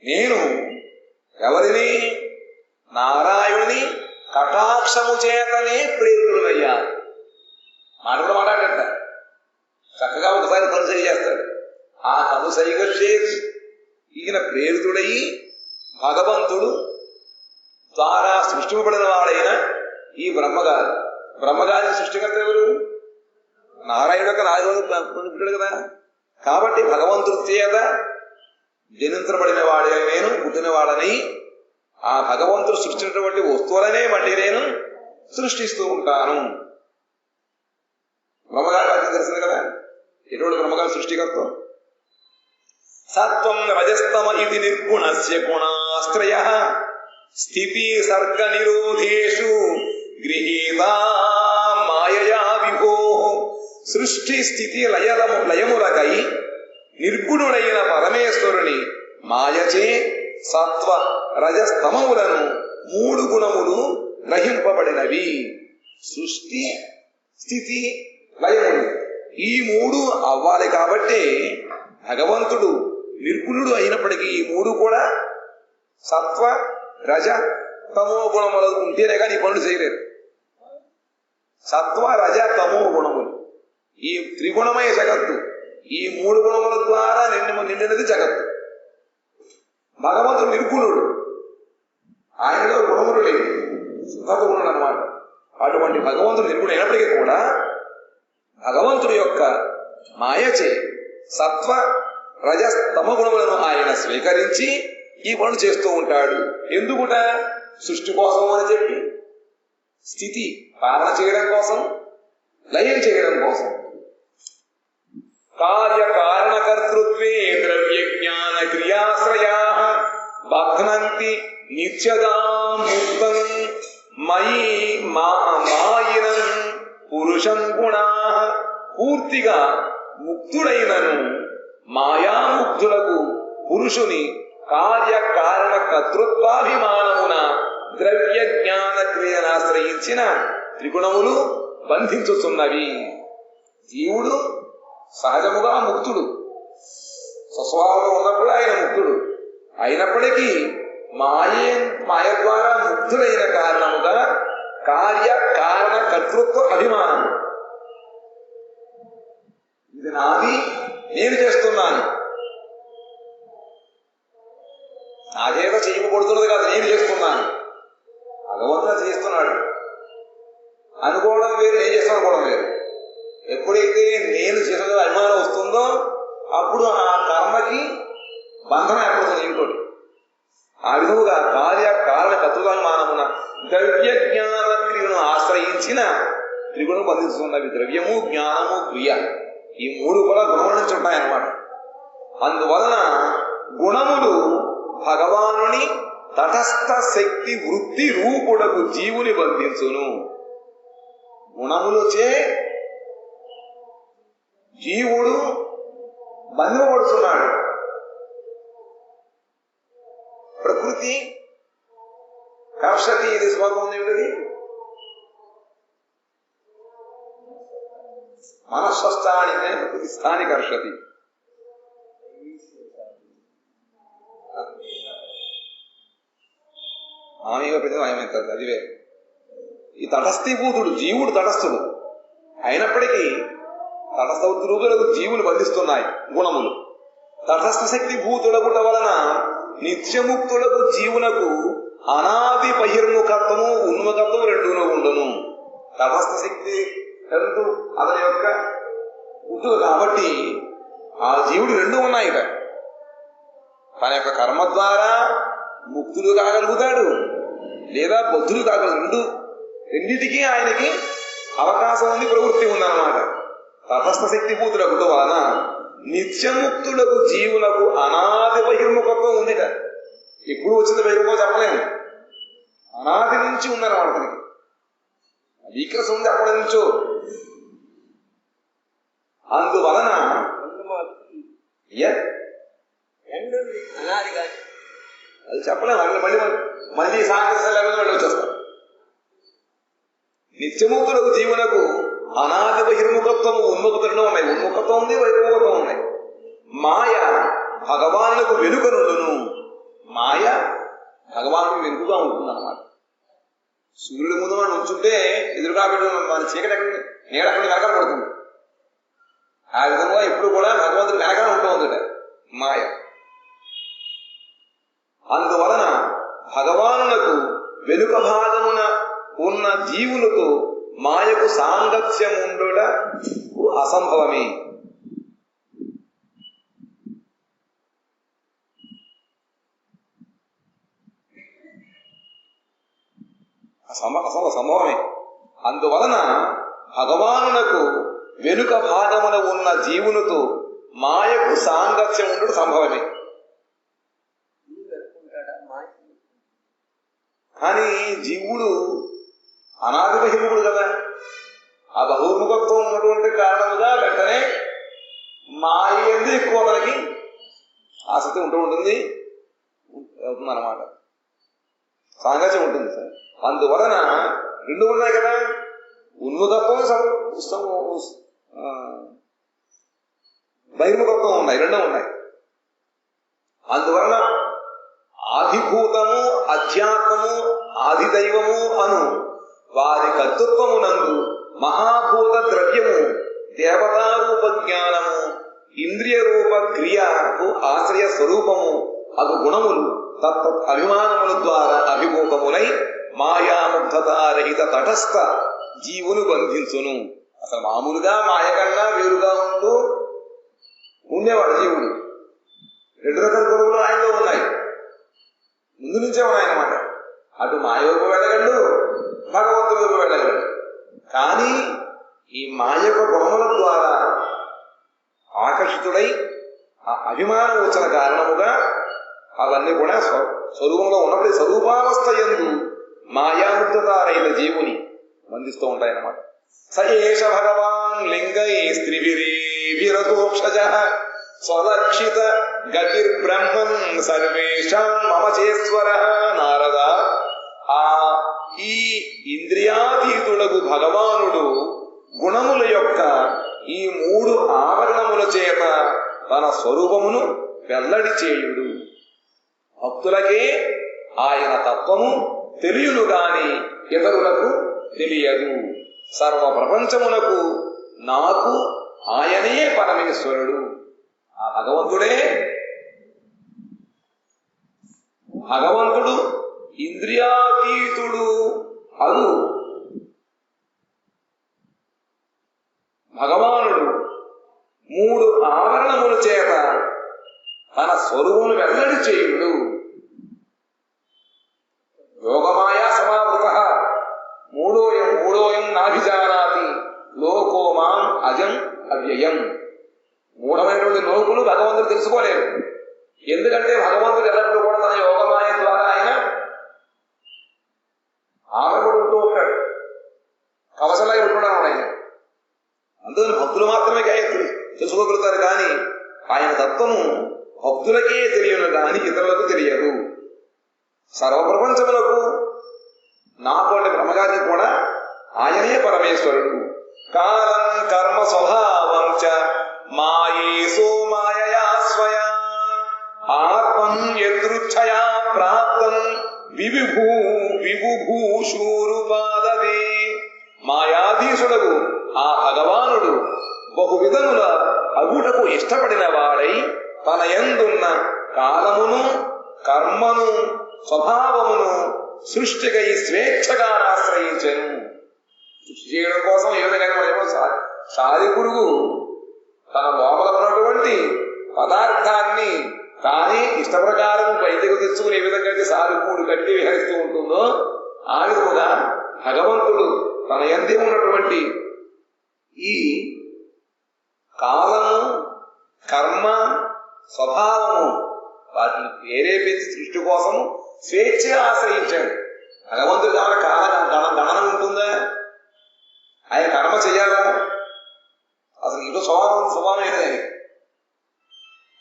నేను ఎవరిని? నారాయణుని కటాక్షము చేతనే ప్రేరితుడయ్యాను. మాట కూడా మాట్లాడట చక్కగా ఒకసారి కనుసరి చేస్తాడు. ఆ కనుసరిగా చేసి ఈయన ప్రేరితుడయి భగవంతుడు ద్వారా సృష్టింపబడిన వాడైన ఈ బ్రహ్మగారి సృష్టికర్త ఎవరు? నారాయణుడు యొక్క నాలుగు కదా. కాబట్టి భగవంతుడి చేత జనించబడిన వాడే నేను, పుట్టిన వాడని ఆ భగవంతుడు సృష్టించినటువంటి వస్తువులనే మళ్ళీ నేను సృష్టిస్తూ ఉంటాను. బ్రహ్మగారి వాక్యం తెలిసింది కదా, ఎటువంటి బ్రహ్మగారి సృష్టికర్త. సత్వం రజస్తమ ఇది నిర్గుణస్య గుణాశ్రయః స్థితి సర్గ నిరోధేషు గృహీతా మాయయా విభోః. సృష్టి స్థితి లయములకై నిర్గుణుడైన పరమేశ్వరుని మాయచే సత్వ రజస్తమములను 3 గుణములు గ్రహింపబడినవి. సృష్టి స్థితి లయములు ఈ 3 అవ్వాలి. కాబట్టి భగవంతుడు నిర్గుణుడు అయినప్పటికీ ఈ 3 కూడా సత్వ రజ తమో గుణములు ఉంటేనే కానీ ఈ పనులు చేయలేరు. సత్వ రజ తమో గుణములు ఈ త్రిగుణమయ జగత్తు, ఈ 3 గుణముల ద్వారా నిండినది జగత్తు. భగవంతుడు నిర్గుణుడు, ఆయనలో గుణములు లేవు, సత్వగుణుడు అన్నమాట. అటువంటి భగవంతుడు నిర్గుణుడు అయినప్పటికీ కూడా భగవంతుడి యొక్క మాయచే సత్వ రజస్తమ గుణములను ఆయన స్వీకరించి ఈ పనులు చేస్తూ ఉంటాడు. ఎందుకుట? సృష్టి కోసం అని చెప్పి, స్థితి పాలన చేయడం కోసం, లయం చేయడం కోసం. కార్యకారణకర్తృత్వే ద్రవ్య జ్ఞాన క్రియాశ్రయా బధ్నంతి నిత్యదా ముక్తం మయి మాయినం పురుషం గుణా. పూర్తిగా ముక్తుడైనను మాయాముక్తులకు పురుషుని కార్యకారణ కర్తృత్వాభిమానమున ద్రవ్య జ్ఞాన క్రియను ఆశ్రయించిన త్రిగుణములు బంధించుతున్నవి. జీవుడు సహజముగా ముక్తుడు, స్వస్వభావంలో ఉన్నప్పుడు ఆయన ముక్తుడు. అయినప్పటికీ మాయ ద్వారా ముక్తుడైన కారణముగా కార్యకారణ కర్తృత్వ అభిమానం, ఇది నాది, నేను చేస్తున్నాను, నాకేదో చేయకూడుతున్నది కాదు, నేను చేస్తున్నాను, భగవంతుడు చేస్తున్నాడు అనుకోవడం వేరు, నేను చేస్తాను అనుకోవడం వేరు. ఎప్పుడైతే నేను చేసిన అభిమానం వస్తుందో అప్పుడు ఆ కర్మకి బంధనం ఏర్పడుతుంది ఇంకోటి. ఆ విధముగా కార్యకారణ కర్తృత్వాభిమానమున ద్రవ్య జ్ఞాన క్రియను ఆశ్రయించిన త్రిగుణం బంధిస్తున్నవి. ద్రవ్యము, జ్ఞానము, క్రియ, ఈ మూడు కూడా గుణముల నుంచి ఉంటాయన్నమాట. అందువలన గుణములు భగవానుని తటస్థ శక్తి వృత్తి రూపుడకు జీవుని బంధించును. గుణములచే జీవుడు బంధింపబడుతున్నాడు. ప్రకృతి కర్షతి, ఇది శ్లోకం ఉంది ఏమిటది? మనస్వస్థాని ప్రకృతి స్థాని కర్షతి. ఆమెగా పెద్ద ఏమవుతుంది అది వేరు. ఈ తటస్థీభూతుడు జీవుడు తటస్థుడు అయినప్పటికీ తటస్థ రూపులకు జీవులు బంధిస్తున్నాయి గుణములు. తటస్థ శక్తి భూతుడగుట వలన నిత్యముక్తులకు జీవునకు అనాది బహిర్ముఖత్వము ఉన్ముఖత్వము రెండును ఉండును. తటస్థ శక్తి రెండు అతని యొక్క పుట్టుక కాబట్టి ఆ జీవుడు రెండు ఉన్నాయి. తన యొక్క కర్మ ద్వారా ముక్తులు కాగలుగుతాడు, లేదా బద్ధులు కాగలరు. రెండింటికి ఆయనకి అవకాశం ఉంది, ప్రవృత్తి ఉందన్నమాట. తటస్థ శక్తి భూతులకు వలన నిత్యముక్తులకు జీవులకు అనాది బహిర్ముఖత్వం ఉంది. ఎప్పుడు వచ్చింది బహిర్ముఖం చెప్పలేము, అనాది నుంచి ఉందన్నమాట. తనకి వీక్నెస్ ఉంది అప్పటి నుంచో. అందువలన అది చెప్పలేము. మళ్ళీ సాయంత్రం మళ్ళీ వచ్చేస్తారు. నిత్యముక్తులకు జీవునకు అనాది బహిర్ముఖత్వము ఉన్ముఖతులు ఉన్నాయి. ఉన్ముఖత్వం ఉంది, బహిర్ముఖత్వం ఉన్నాయి. మాయ భగవానులకు వెనుక నుండును. మాయ భగవానుకు వెనుకగా ఉంటుందన్నమాట. సూర్యుడి ముందు మనం ఉంచుంటే ఎదురుగా పెట్టు మన చీకటి ఎక్కడ నీడక్కడ వెనకాల పడుతుంది. ఆ విధంగా ఎప్పుడు కూడా భగవంతుడు వెనకాల ఉంటూ ఉందట మాయ. అందువలన భగవానులకు వెనుక భాగమున ఉన్న జీవులతో మాయకు సాంగత్యం ఉండుట అసంభవమే. సంభవమే. అందువలన భగవానునకు వెనుక భాగమున ఉన్న జీవునితో మాయకు సాంగత్యం ఉండుట సంభవమే. కానీ జీవుడు అనాది బహిర్ముఖుడు కదా. ఆ బహుర్ముఖత్వం ఉన్నటువంటి కారణముగా వెంటనే మాయ ఎందు ఎక్కువ అతనికి ఆసక్తి ఉంటుంది అన్నమాట. సాంగత్యం ఉంటుంది సార్. అందువలన రెండు ఉన్నాయి కదా, ఉన్ముఖత్వం బహిర్ముఖత్వం ఉన్నాయి, రెండు ఉన్నాయి. అందువలన ఆదిభూతము, అధ్యాత్మము, ఆదిదైవము అను వారి కర్తృత్వమునందు మహాభూత ద్రవ్యము, దేవతారూప జ్ఞానము, ఇంద్రియ రూప క్రియకు ఆశ్రయ స్వరూపము అగు గుణములు తత్వ అభిమానముల ద్వారా అభిముఖములై మాయాముగ్ధతారహిత తటస్థ జీవును బంధించును. అసలు మామూలుగా మాయ కన్నా వేరుగా ఉంటూ ఉండేవాడు జీవుడు. రెండు రకాల గుణములు ఆయనలో ఉన్నాయి, ముందు నుంచే ఉన్నాయన్నమాట. అటు మాయకు వెళ్ళగలడు, భగవంతుడికి వెళ్ళగలడు. కానీ ఈ మాయ యొక్క గుణముల ద్వారా ఆకర్షితుడై ఆ అభిమానం వచ్చిన కారణముగా అవన్నీ కూడా స్వరూపంలో ఉన్నప్పుడు స్వరూపావస్థ యందు మాయాముగ్ధతారైన జీవుని బంధిస్తూ ఉంటాయన్నమాట. స ఏష భగవాన్ లింగై స్త్రీభిరీభిరతోక్షజ స్వలక్షిత గతిర్బ్రహ్మన్ సర్వేషాం మమచేశ్వర. నారద, ఆ ఈ ఇంద్రియాతీతుడగు భగవానుడు గుణముల యొక్క ఈ 3 ఆవరణముల చేత తన స్వరూపమును వెల్లడి చేయుడు. భక్తులకే ఆయన తత్వము తెలియను గాని ఇతరులకు తెలియదు. సర్వ ప్రపంచమునకు నాకు ఆయనే పరమేశ్వరుడు. ఆ భగవంతుడు ఇంద్రియాతీతుడు అదు భగవానుడు 3 ఆవరణముల చేత తన స్వరూపమును వెల్లడి చేయుడు. యోగమాయా సమావృత మూఢోయం నాభిజానాతి లోకో మాం అజం అవ్యయం. మూఢమైనటువంటి లోకులు భగవంతుడు తెలుసుకోలేరు. ఎందుకంటే భగవంతుడు ఎల్లప్పుడూ కూడా తన యోగమాయ ద్వారా ఆయన ఆమె ఉంటూ ఉంటాడు, కవచలై ఉంటున్నాడు ఆయన. అందుకని భక్తులు మాత్రమే తెలుసుకోగలుగుతారు. కానీ ఆయన తత్వము భక్తులకే తెలియను కానీ ఇతరులకు తెలియదు. సర్వప్రపంచములకు నాకు అంటే బ్రహ్మగారికి కూడా ఆయనే పరమేశ్వరుడు. కాలం కర్మ స్వభావం చ మాయేసో మాయయా స్వయా ఆత్మం యదృచ్ఛయా ప్రాప్తం విభూషూరుపాదదే. మాయాధీశుడగు ఆ భగవానుడు బహువిధముల అగుటకు ఇష్టపడిన వాడై తన యందున్న కాలమును కర్మను స్వభావమును సృష్టికై స్వేచ్ఛగా ఆశ్రయించను. సృష్టి చేయడం కోసం ఏ విధంగా సారి పురుగు తన లోపల ఉన్నటువంటి పదార్థాన్ని తానే ఇష్టప్రకారం బయటకు తెచ్చుకుని ఏ విధంగా అయితే సారుపూడు కట్టి విహరిస్తూ ఉంటుందో ఆ విధముగా భగవంతుడు తన యందే ఉన్నటువంటి ఈ కాలము కర్మ స్వభావము వాటిని ప్రేరేపించి సృష్టి కోసం స్వేచ్ఛగా ఆశ్రయించాడు. భగవంతుడు కావాలి గణన ఉంటుందా? ఆయన కర్మ చెయ్యాలా? అసలు ఇటు స్వభావం ఏదే.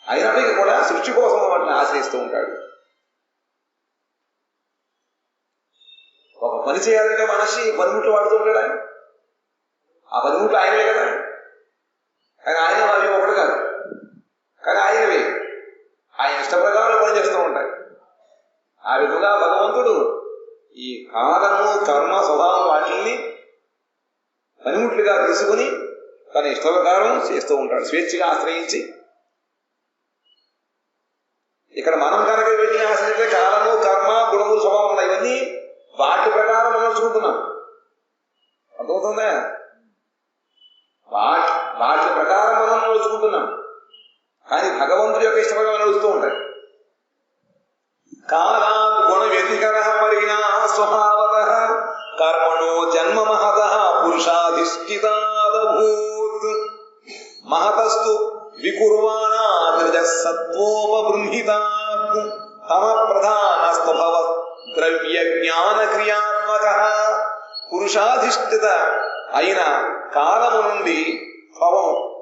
అయినప్పటికీ కూడా సృష్టి కోసం వాటిని ఆశ్రయిస్తూ ఉంటాడు. ఒక పని చేయాలంటే మనిషి పనిముట్లు వాడుతూ ఉంటాడు. ఆయన ఆ పనిముట్లు ఆయనవే కదా. కానీ ఆయన అవి ఒకటి కాదు, కానీ ఆయనవే. ఆయన ఇష్ట ప్రకారం పనిచేస్తూ ఉంటాయి. ఆ విధంగా భగవంతుడు ఈ కాలము కర్మ స్వభావం వాటిని పనిముట్లుగా తీసుకుని తన ఇష్ట ప్రకారం చేస్తూ ఉంటాడు, స్వేచ్ఛగా ఆశ్రయించి. ఇక్కడ మనం కనుక వీటిని ఆశ్రయిస్తే కాలము కర్మ గుణములు స్వభావం ఉన్నాయి, ఇవన్నీ వాటి ప్రకారం మనం నడుచుకుంటున్నాం. అర్థమవుతుందా? వాటి ప్రకారం మనం నడుచుకుంటున్నాం. కానీ భగవంతుడి యొక్క ఇష్ట ప్రకారం నడుస్తూ ఉంటాయి. కాలాత్ గుణ వ్యతికర పరిణా స్వభావత కర్మణో జన్మ మహత పురుషాధిష్ఠితాదభూత్ మహతస్తు వికుర్వాణా సత్వోపబృంహితాత్ తమ ప్రధానస్తభవ ద్రవ్య జ్ఞాన క్రియాత్మక. పురుషాధిష్ఠిత అయిన కాలము నుండి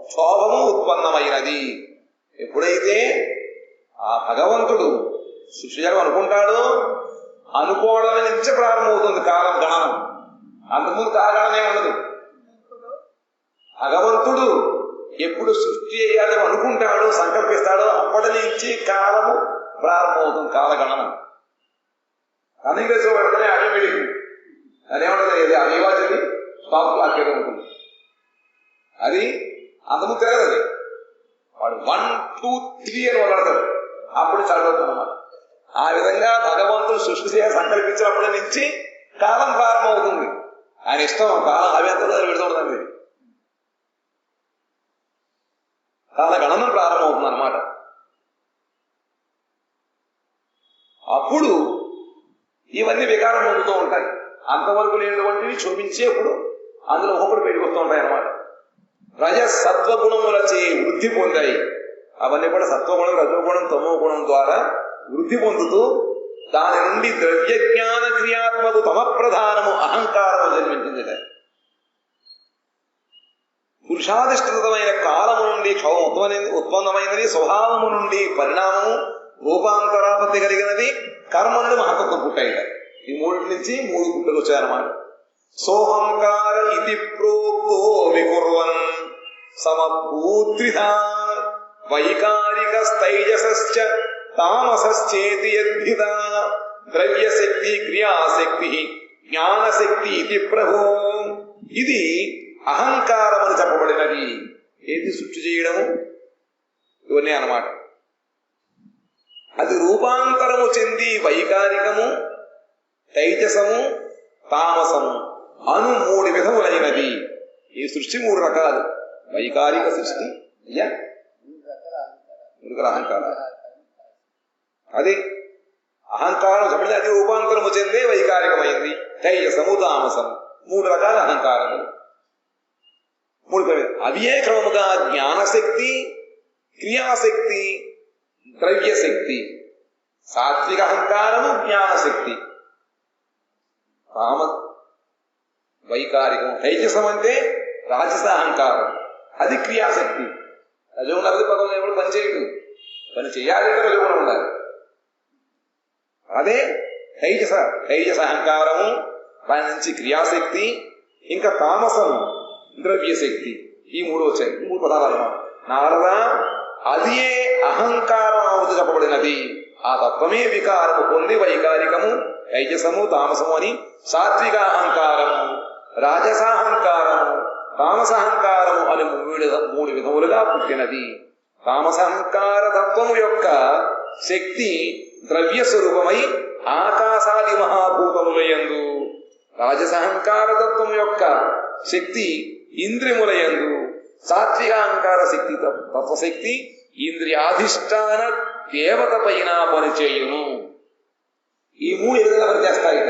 క్షోభము ఉత్పన్నమైనది. ఎప్పుడైతే ఆ భగవంతుడు సృష్టి అనుకుంటాడో అనుకోవడం నుంచి ప్రారంభమవుతుంది కాలం గణనం. అంతకుముందు కాలగణనే ఉండదు. భగవంతుడు ఎప్పుడు సృష్టి చేయాలని అనుకుంటాడో సంకల్పిస్తాడో అప్పటి నుంచి కాలము ప్రారంభమవుతుంది, కాలగణనం. అన్నింగ్లీష్లో పెడితేనే ఆటోమేటిక్ అదేమంటుంది, అవివాచని స్టాప్ క్లాక్ ఏదో ఉంటుంది. అది అంతకుముందు తిరగదు. అది వాడు 1, 2, 3 అని వదలతాడు, అప్పుడు చదువుతుంది అన్నమాట. ఆ విధంగా భగవంతుడు సృష్టి చేయ సంకల్పించినప్పటి నుంచి కాలం ప్రారంభమవుతుంది. ఆయన ఇష్టం కాలం అవ్యంతలో పెడుతుండదండి. కాల గణనం ప్రారంభమవుతుంది అన్నమాట. అప్పుడు ఇవన్నీ వికారం పొందుతూ ఉంటాయి. అంతవరకు లేనటువంటివి చూపించేప్పుడు అందులో ఒకప్పుడు బయటకు వస్తూ ఉంటాయి అన్నమాట. రజసత్వగుణములచే వృద్ధి పొందాయి. అవన్నీ కూడా సత్వగుణం రజోగుణం తమో గుణం ద్వారా వృద్ధి పొందుతూ దాని నుండి ద్రవ్య జ్ఞాన క్రియాత్మకు తమ ప్రధానము అహంకారము జన్మించింది. పురుషాధిష్ఠితమైన కాలము నుండి ఉత్పన్నమైనది, స్వభావము నుండి పరిణామము, రూపాంతరాపత్తి కలిగినది, కర్మ నుండి మహతత్వం పుట్టాయి. ఈ మూడింటి నుంచి మూడు పుట్టలు వచ్చాయన్నమాట. సోహంకార ఇది ప్రోక్తో వికుర్వన్ సమభూత్రిధా వైకారిక స్థైజసశ్చ తామసశ్చేతి యద్భిద ద్రవ్యశక్తి క్రియాశక్తి జ్ఞానశక్తి ఇది ప్రభో. ఇది అహంకారం అని చెప్పబడినది. ఏది సృష్టి చేయడము, ఇవన్నీ అన్నమాట. అది రూపాంతరము చెంది వైకారికము, తైజసము, తామసము అను మూడు విధములైనది. ఈ సృష్టి మూడు రకాలు. వైకారిక సృష్టి, అహంకారం. అదే అహంకారం చెప్పండి, అది రూపాంతరము చెందే వైకారికమైంది. తైజసము, తామసము మూడు రకాల అహంకారములు. మూడు అవి ఏ క్రమముగా జ్ఞానశక్తి, క్రియాశక్తి, ద్రవ్యశక్తి. సాత్విక అహంకారము జ్ఞానశక్తి, కామ వైకారికం. తైజసం అంటే రాజస అహంకారం, అది క్రియాశక్తి. రజోగుణం అది పదం ఎప్పుడు పని చేయదు, పని చేయాలంటే రజోగుణం ఉండాలి. అదే తైజస అహంకారము, దాని నుంచి క్రియాశక్తి, ఇంకా తామసము, ద్రవ్యశక్తి. ఈ మూడు వచ్చాయి. మూడు పదాలు అన్నమాట. నారద అది ఏ అహంకారం అవుతూ చెప్పబడినది. ఆ తత్వమే వికారము పొంది వైకారికము, తైజసము, తామసము అని సాత్విక అహంకారము, రాజసాహంకారము, తామసహంకారము అని మూడు విధములుగా పుట్టినది. తామసహంకార తత్వము యొక్క శక్తి ద్రవ్య స్వరూపమై ఆకాశాది మహాభూతములయందు, రాజసహంకార తత్వము యొక్క శక్తి ఇంద్రియములయందు, సాత్విక అహంకార శక్తి తత్వశక్తి ఇంద్రియాధిష్టాన దేవత పైన పనిచేయును. ఈ మూడు ఎదుగుదల పనిచేస్తాయి.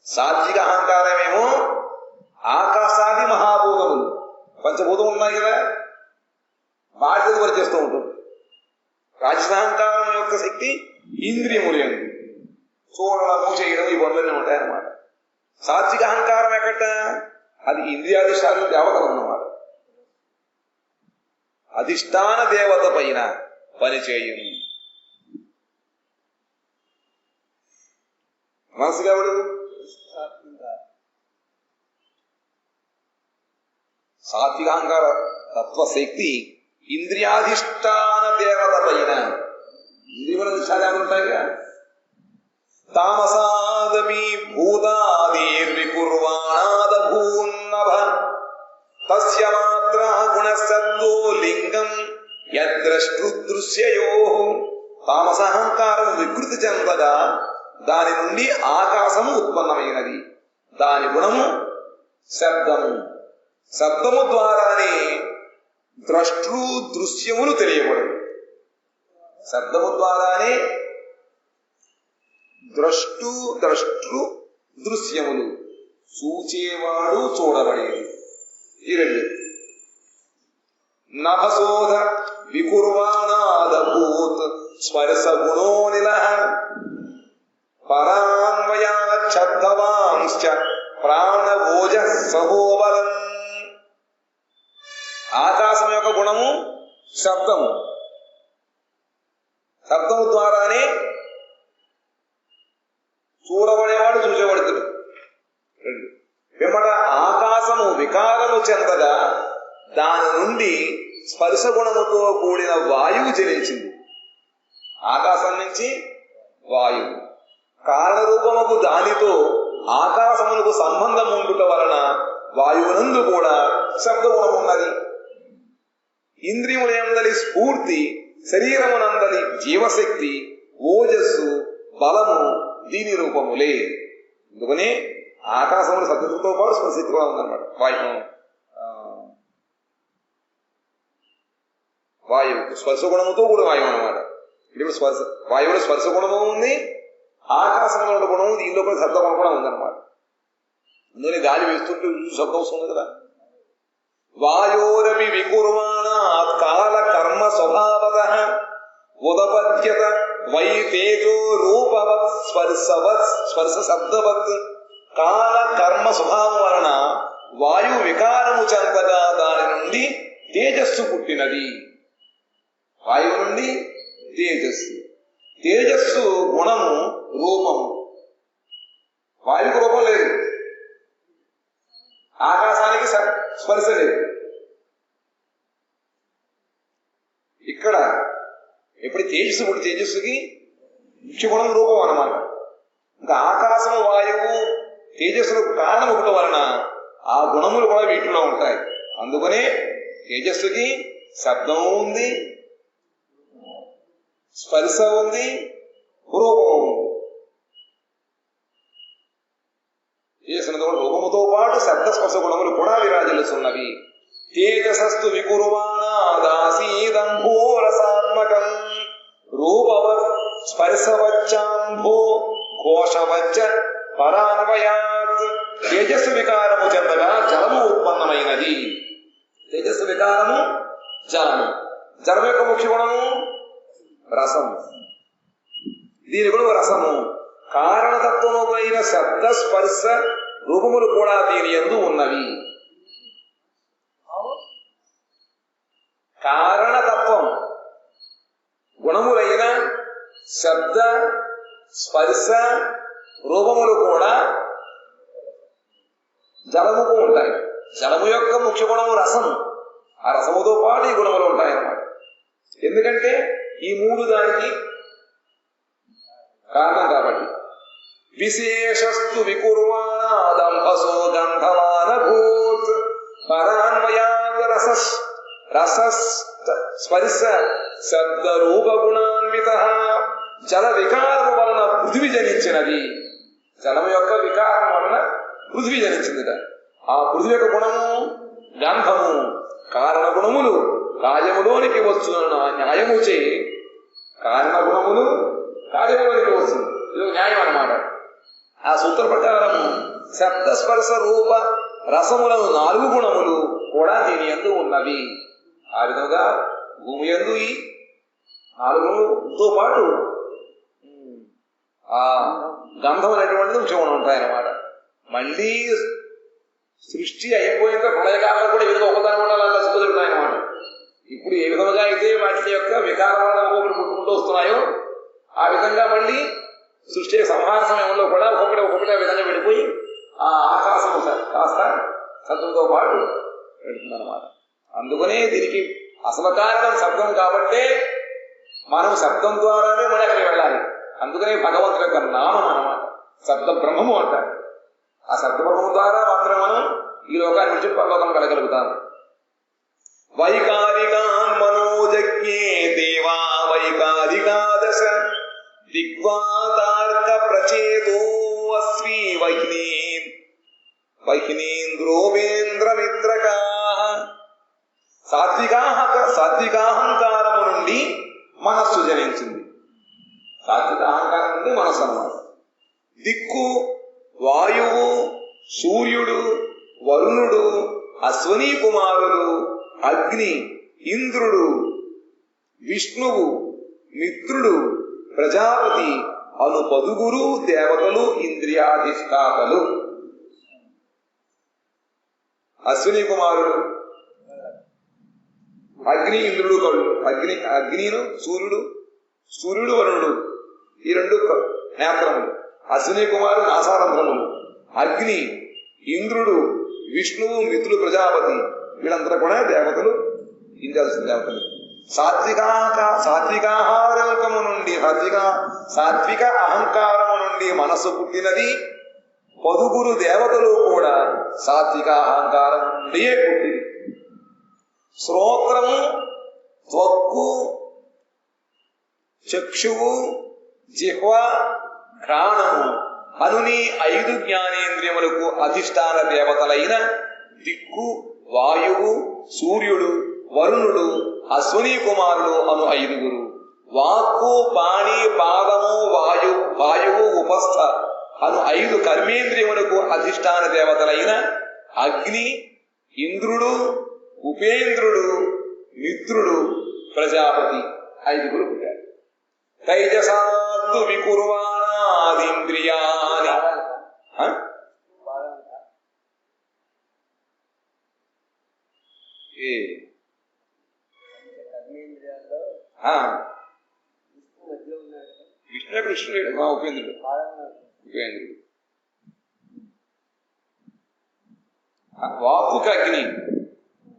సాత్విక అహంకారమేమో ఆకాశాది మహాభూతములు, పంచభూతములు ఉన్నాయి కదా, వాటితో పనిచేస్తూ ఉంటుంది. రాజసహంకారం యొక్క శక్తి ఇంద్రియములందు, చూడడము, చేయడం, ఈ పనులన్నీ ఉంటాయన్నమాట. సాత్విక అహంకారం ఎక్కట, అది ఇంద్రియాధిష్టాన దేవతలు అన్నమాట. అధిష్టాన దేవత పైన పనిచేయును. మనసు కావుడు సాత్విక అహంకార తత్వశక్తి ఇంద్రియాధిష్టాన దేవత పైన. ఇంద్రియముల అధిష్టానం ఉంటాయి కదా. తామసాదపి భూతాదిర్వికుర్వాణాదభూన్నభ తస్య మాత్ర గుణసత్తో లింగం యద్ద్రష్టృదృశ్యయో. తామసహంకారం వికృతి చెందగా దాని నుండి ఆకాశము ఉత్పన్నమైనది. దాని గుణము శబ్దము. శబ్దము ద్వారానే ద్రష్టృ దృశ్యములు తెలియబడవు. శబ్దము ద్వారానే ద్రష్టృ దృశ్యములు, చూచేవాడు చూడబడేది. ఈ రెండు. నభసోధ వికుర్వాణాదభూత్ స్పర్శ గుణో నిలః పరాన్వయాచ్చబ్దవాంశ్చ ప్రాణవోజ సహోబలం. ఆకాశం యొక్క గుణము శబ్దము. శబ్దము ద్వారానే చూడబడేవాడు చూసేవాడుతుంది. రెండు. పిమ్మట ఆకాశము వికారము చెందగా దాని నుండి స్పర్శ గుణముతో కూడిన వాయువు జనించింది. ఆకాశం నుంచి వాయువు కారణరూపముకు దానితో ఆకాశమునకు సంబంధం ఉండుట వలన వాయువునందు కూడా శబ్దగుణం ఉన్నది. ఇంద్రియములందలి స్ఫూర్తి, శరీరమునందలి జీవశక్తి, ఓజస్సు, బలము దీని రూపములే. అందుకనే ఆకాశములు శబ్దతో పాటు స్పర్శక్తి కూడా ఉందన్నమాట. వాయువు స్పర్శ గుణముతో కూడా వాయువు అన్నమాట. ఇప్పుడు వాయువులో స్పర్శ గుణము ఉంది, ఆకాశంలో ఉన్న గుణము, దీనిలో కూడా శబ్ద గుణం కూడా ఉందన్నమాట. అందుకని గాలి వేస్తుంటే శబ్దం వస్తుంది కదా. వాయోరపి వికుర్వాణాత్ కాల కర్మ స్వభావతః ఉదపద్యత వై తేజో రూపవత్ స్పర్శ శబ్దవత్. కాల కర్మ స్వభావం వలన వాయువు వికారము చెందగా దాని నుండి తేజస్సు పుట్టినది. వాయువు నుండి తేజస్సు. తేజస్సు గుణము, రూపము. వాయువుకు రూపం లేదు, ఆకాశానికి స్పర్శ లేదు. ఇక్కడ ఎప్పుడు తేజస్సు పుట్టి తేజస్సుకి ముఖ్య గుణం రూపం అన్నమాట. ఇంకా ఆకాశం, వాయువు, తేజస్సులకు కారణం ఒకటి వలన ఆ గుణములు కూడా వీటిలో ఉంటాయి. అందుకనే తేజస్సుకి శబ్దం ఉంది, స్పర్శ ఉంది, రూపం ఉంది. తేజస్సుతో రూపముతో పాటు శబ్ద స్పర్శ గుణములు కూడా విరాజిల్లుతున్నవి. తేజసస్తు వికుర్వాణాదాసీదంభో రసాత్మకం రూపవత్ స్పర్శవచ్చాంభో ఘోషవచ్చ పరాన్వయాత్. తేజస్సు వికారము చెందగా జలము ఉత్పన్నమైనది. తేజస్సు వికారము జలము. జలం యొక్క ముఖ్య గుణము రసము. దీని గుణము రసము. కారణతత్వముపైన శబ్ద స్పర్శ రూపములు కూడా దీని యందు ఉన్నవి. కారణతత్వం గుణములైన శబ్ద స్పర్శ రూపములు కూడా జలముకు ఉంటాయి. జలము యొక్క ముఖ్య గుణము రసము. ఆ రసముతో పాటు ఈ గుణములు ఉంటాయన్నమాట. ఎందుకంటే ఈ మూడు దానికి కారణం కాబట్టి. విశేషస్తు వికుర్వాణాదంభసో గంధవానభూత్ పరాన్వయాద్ రస స్పర్శ శబ్ద రూప గుణాన్విత. జల వికారము వలన పృథివీ జనించినది. జలము యొక్క వికారం వలన పృథివీ జనించిందిట. ఆ పృథివీ యొక్క గుణము గంధము. కారణ గుణములు కార్యములోనికి వచ్చున్న న్యాయముచే కారణ గుణములు కార్యములోనికి వస్తుంది. ఇది న్యాయం అన్నమాట. ఆ సూత్ర ప్రకారము శబ్ద స్పర్శ రూప రసములను 4 గుణములు కూడా దీని యందు ఉన్నవి. ఆ విధంగా భూమి యందు ఈ 4 గుణములతో పాటు ఆ గంధం అనేటువంటిది ముఖ్యం ఉంటాయన్నమాట. మళ్ళీ సృష్టి అయిపోయిందో ప్రళయకాలంలో కూడా ఈ విధంగా ఒకదాని వల్ల అలా కలిసిపోతున్నాయన్నమాట. ఇప్పుడు ఏ విధంగా అయితే వాటి యొక్క వికారాలను ఒక్కొక్కటి పుట్టుకుంటూ వస్తున్నాయో ఆ విధంగా మళ్ళీ సృష్టి సంహార సమయంలో కూడా ఒక్కొక్కటి ఆ విధంగా వెళ్ళిపోయి ఆ ఆకాశం కాస్త శబ్దంతో పాటు వెళుతుందన్నమాట. అందుకనే దీనికి అసలు కారణం శబ్దం కాబట్టే మనం శబ్దం ద్వారానే మన అక్కడికి వెళ్ళాలి. అందుకనే భగవంతుడి యొక్క నామం అన్నమాట శబ్ద బ్రహ్మము అంటారు. ఆ శబ్ద బ్రహ్మము ద్వారా మాత్రం మనం ఈ లోకాన్ని విడిచి పరలోకం కలగలుగుతాం. వైకారికాన్ మనోజజ్ఞే దేవా వైకారికాదశ దిగ్వాతార్క ప్రచేతో అస్వి వహినీంద్రోవేంద్రమిత్రకా. సాత్వికాహంకారము నుండి మనస్సు జనించింది. సాత్విక అహంకారం నుండి మనస్సు అన్నమాట. దిక్కు వాయువు, సూర్యుడు, వరుణుడు, అశ్వనీ కుమారులు, అగ్ని, ఇంద్రుడు, విష్ణువు, మిత్రుడు, ప్రజాపతి అను 10 దేవతలు ఇంద్రియాధిష్ఠాతలు. అశ్విని కుమారుడు అగ్ని, ఇంద్రుడు కళ్ళు. అగ్నిను సూర్యుడు వరుణుడు ఈ 2 నేత్రములు. అశ్విని కుమారుడు నాసారంధ్రములు. అగ్ని, ఇంద్రుడు, విష్ణువు, మిత్రుడు, ప్రజాపతి వీళ్ళందరూ కూడా దేవతలు, ఇంద్రియాధిష్ఠ దేవతలు. సాత్వికాహారకము నుండి సాత్విక అహంకారము నుండి మనస్సు పుట్టినది. 10 దేవతలు కూడా సాత్విక అహంకారం నుండియే పుట్టింది. శ్రోత్రము, త్వక్కు, చక్షువు, జిహ్వ, ఘ్రాణము అనుని 5 జ్ఞానేంద్రియములకు అధిష్టాన దేవతలైన దిక్కు, వాయువు, సూర్యుడు, వరుణుడు, అశ్వనీ కుమారుడు అను 5. వాక్కు, పాణి, పాదము, వాయువు, ఉపస్థ అను 5 కర్మేంద్రియములకు అధిష్టాన దేవతలైన అగ్ని, ఇంద్రుడు, ఉపేంద్రుడు, మిత్రుడు, ప్రజాపతి 5 పుట్టారు. తైజసాత్తు వికుర్వాణాదింద్రియాని. విష్ణుడే కృష్ణుడు, ఉపేంద్రుడు. వాక్కుకి అగ్ని,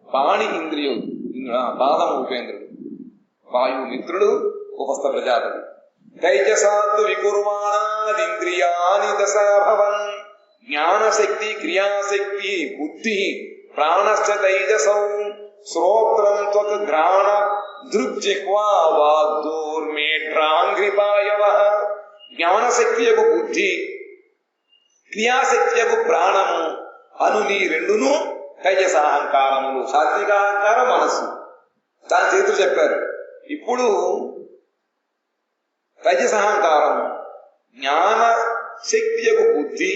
పాణి ఇంద్రియుడు, పాదము ఉపేంద్రుడు, వాయు మిత్రుడు, ఉపస్థ ప్రజాపతి. తైజసాత్తు వికుర్వాణాదింద్రియాని దశాభవన్. జ్ఞానశక్తి, క్రియాశక్తి, బుద్ధి, ప్రాణశ్చ తైజసౌ. శ్రోత్రం త్వక్ ఘ్రాణ దృగ్జిహ్వా వాగ్దూర్మేఢ్రాంఘ్రిపాయవః. జ్ఞానశక్తియగు బుద్ధి, క్రియాశక్తియగు ప్రాణము అను నీ రెండును తైజసాహంకారములు. సాత్విక అహంకారం మనస్సు, దాని చేతులు చెప్పారు. ఇప్పుడు తైజసహంకారము, జ్ఞాన శక్తియగు బుద్ధి,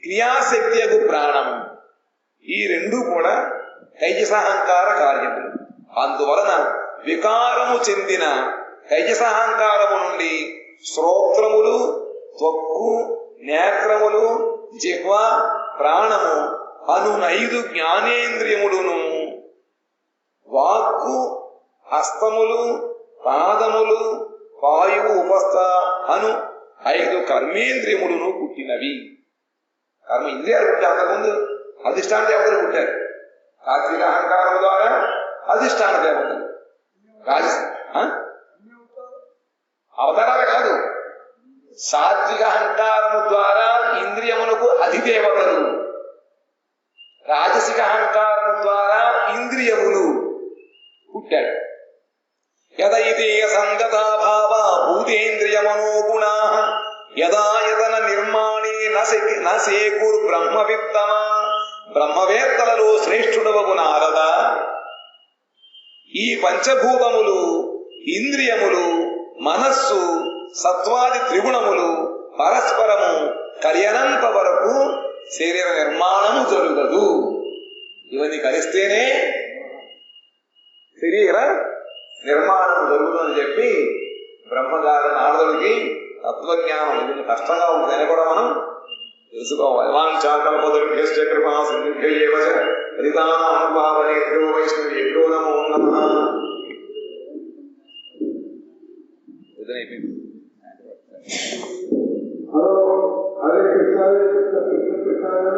క్రియాశక్తియగు ప్రాణము, ఈ రెండు కూడా తైజసహంకార కార్యములు. అందువలన వికారము చెందిన తైజసహంకారము నుండి శ్రోత్రములు, త్వక్కు, నేత్రములు, జిహ్వ, ప్రాణము అను 5 జ్ఞానేంద్రియములను, వాక్కు, హస్తములు, పాదములు, వాయువు, ఉపస్థ అను 5 కర్మేంద్రియములను పుట్టినవి. కర్మ ఇంద్రియాలు పుట్టి అంతకుముందు అధిష్టాన దేవతలు పుట్టారు. సాత్విక అహంకారం ద్వారా అధిష్టాన దేవతలు, అవతారాలు కాదు, సాత్విక అహంకారము ద్వారా ఇంద్రియములకు అధిదేవతలు, రాజసిక అహంకారము ద్వారా ఇంద్రియములు పుట్టాడు. యదైతే సంగతాభావ భూతేంద్రియమనోగుణా యదాయతన నిర్మాణే నసేకుర్ బ్రహ్మవిత్తమా. బ్రహ్మవేత్తలలో శ్రేష్ఠుడవగు నారద, ఈ పంచభూతములు, ఇంద్రియములు, మనస్సు, సత్వాది త్రిగుణములు పరస్పరము కలియనంత వరకు శరీర నిర్మాణము జరగదు. ఇవన్నీ కలిస్తేనే శరీర నిర్మాణం జరుగుతుందని చెప్పి బ్రహ్మగారు నారదుడికి తత్వజ్ఞానం ఇది కష్టంగా ఉంటుందని కూడా మనం తెలుసుకోవాలి. వాంఛాకల్పతరుభ్యశ్చ కృపా సింధుభ్యయేవ చ పతితానాం వైష్ణవేభ్యో నమో నమః. హరే కృష్ణ, హరే కృష్ణ, కృష్ణ కృష్ణ హరే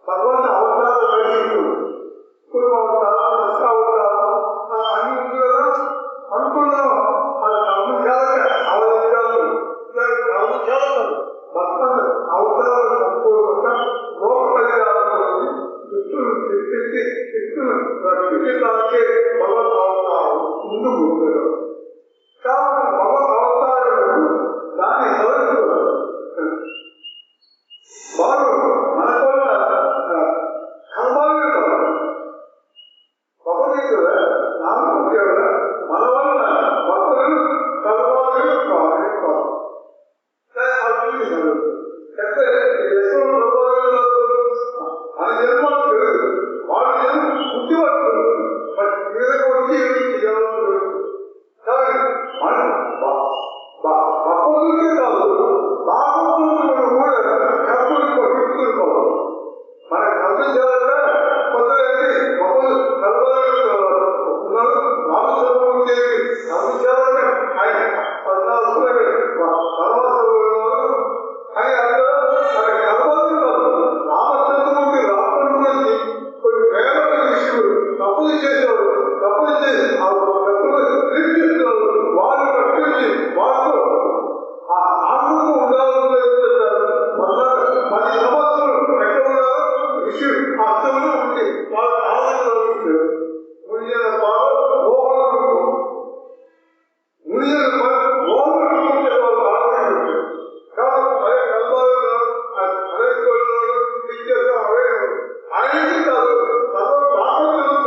భగవంత అవతారాలు ఇప్పుడు అవతారం అన్ని అనుకున్నాం. మన కర్మచాలక అవతారాలు భక్తులు అవతారాలు సంపూర్ణంగా లోక కళ్యాణం కృష్ణుడు శక్తి కృష్ణుడు రక్షించడానికే భగవత్ అవతారం ముందుకు ఉంటారు. కాబట్టి భగవత్ అవతారం దాన్ని సవరించారు. వారు మన వల్ల కర్మాలు భగవద్గీత నాలుగు మన వల్ల భక్తులు కర్మాలు మన జన్మలు తెలియదు, వాళ్ళ జన్మ బుద్ధి పడుతుంది. కానీ మనం భగవద్గీత కాదు, భాగవతులు కూడా కర్మలు పట్టుకోవాలి. మన కర్మ చేయాలంటే కొందరైతే భగవద్ కర్మలు రామస్వరూపం చేసి కర్మ చేయాలంటే ఆయన 14 అని అందరూ మన కర్మలు కాదు. రామచంద్రమూర్తి రావడం గురించి కొన్ని వేల ఋషులు తప్పులు చేసేవారు. తప్పులు చేసి ఆ తప్పులు తీర్చిస్తారు. వారు రక్షించి వారు ఆ ఆత్మకు ఉండాలని 10 సంవత్సరాలు ఎక్కడ ఉన్నారో ఋషి అర్థంలో ఉండి వాళ్ళు ఆలోచించారు. ఆయనకి కాదు సర్వ భాగవతులు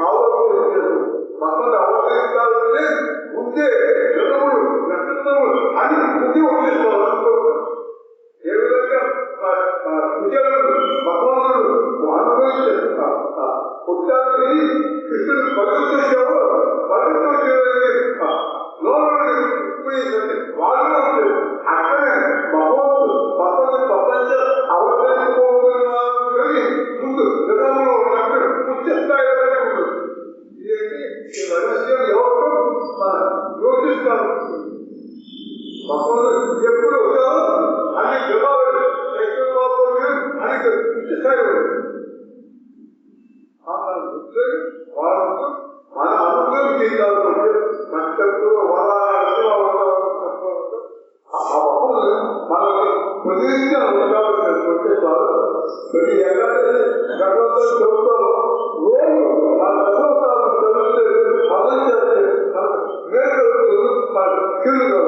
ఆవర్తించారు. మమ్మల్ని ఆవర్తిస్తారంటే ఉంటే జనములు నక్షత్రములు అని ముగి వచ్చేస్తారు అనుకుంటున్నారు. ఏ విధంగా విజయాలను భగవానుడు అనుభవించారు. పుట్టాలని కృష్ణుడు పలుకుతూ వాళ్ళు అక్కడే భగవంతుడు ప్రపంచ అవతరించుకోవాలి ముందు జనంలో ఉన్నట్టు ఉచ్చ స్థాయిలో ఉంటుంది. ఇదేంటి ఈ రహస్యం ఎవరు యోచిస్తారు. భగవంతుడు ఎప్పుడు వచ్చారో అన్ని గ్రహాలు అన్ని ఉచ్చ స్థాయిలో ఉంటుంది. వాళ్ళకు మన అనుభవం చేయాలంటే నక్షత్రం మనకి ప్రతినిత్య అనుభవాలు ప్రతి ఎలాంటి భగవంతుడు చెబుతారో రోజు ఆ దశవతాలను చదివితే పదం చేస్తే మేలు మన కీళ్ళు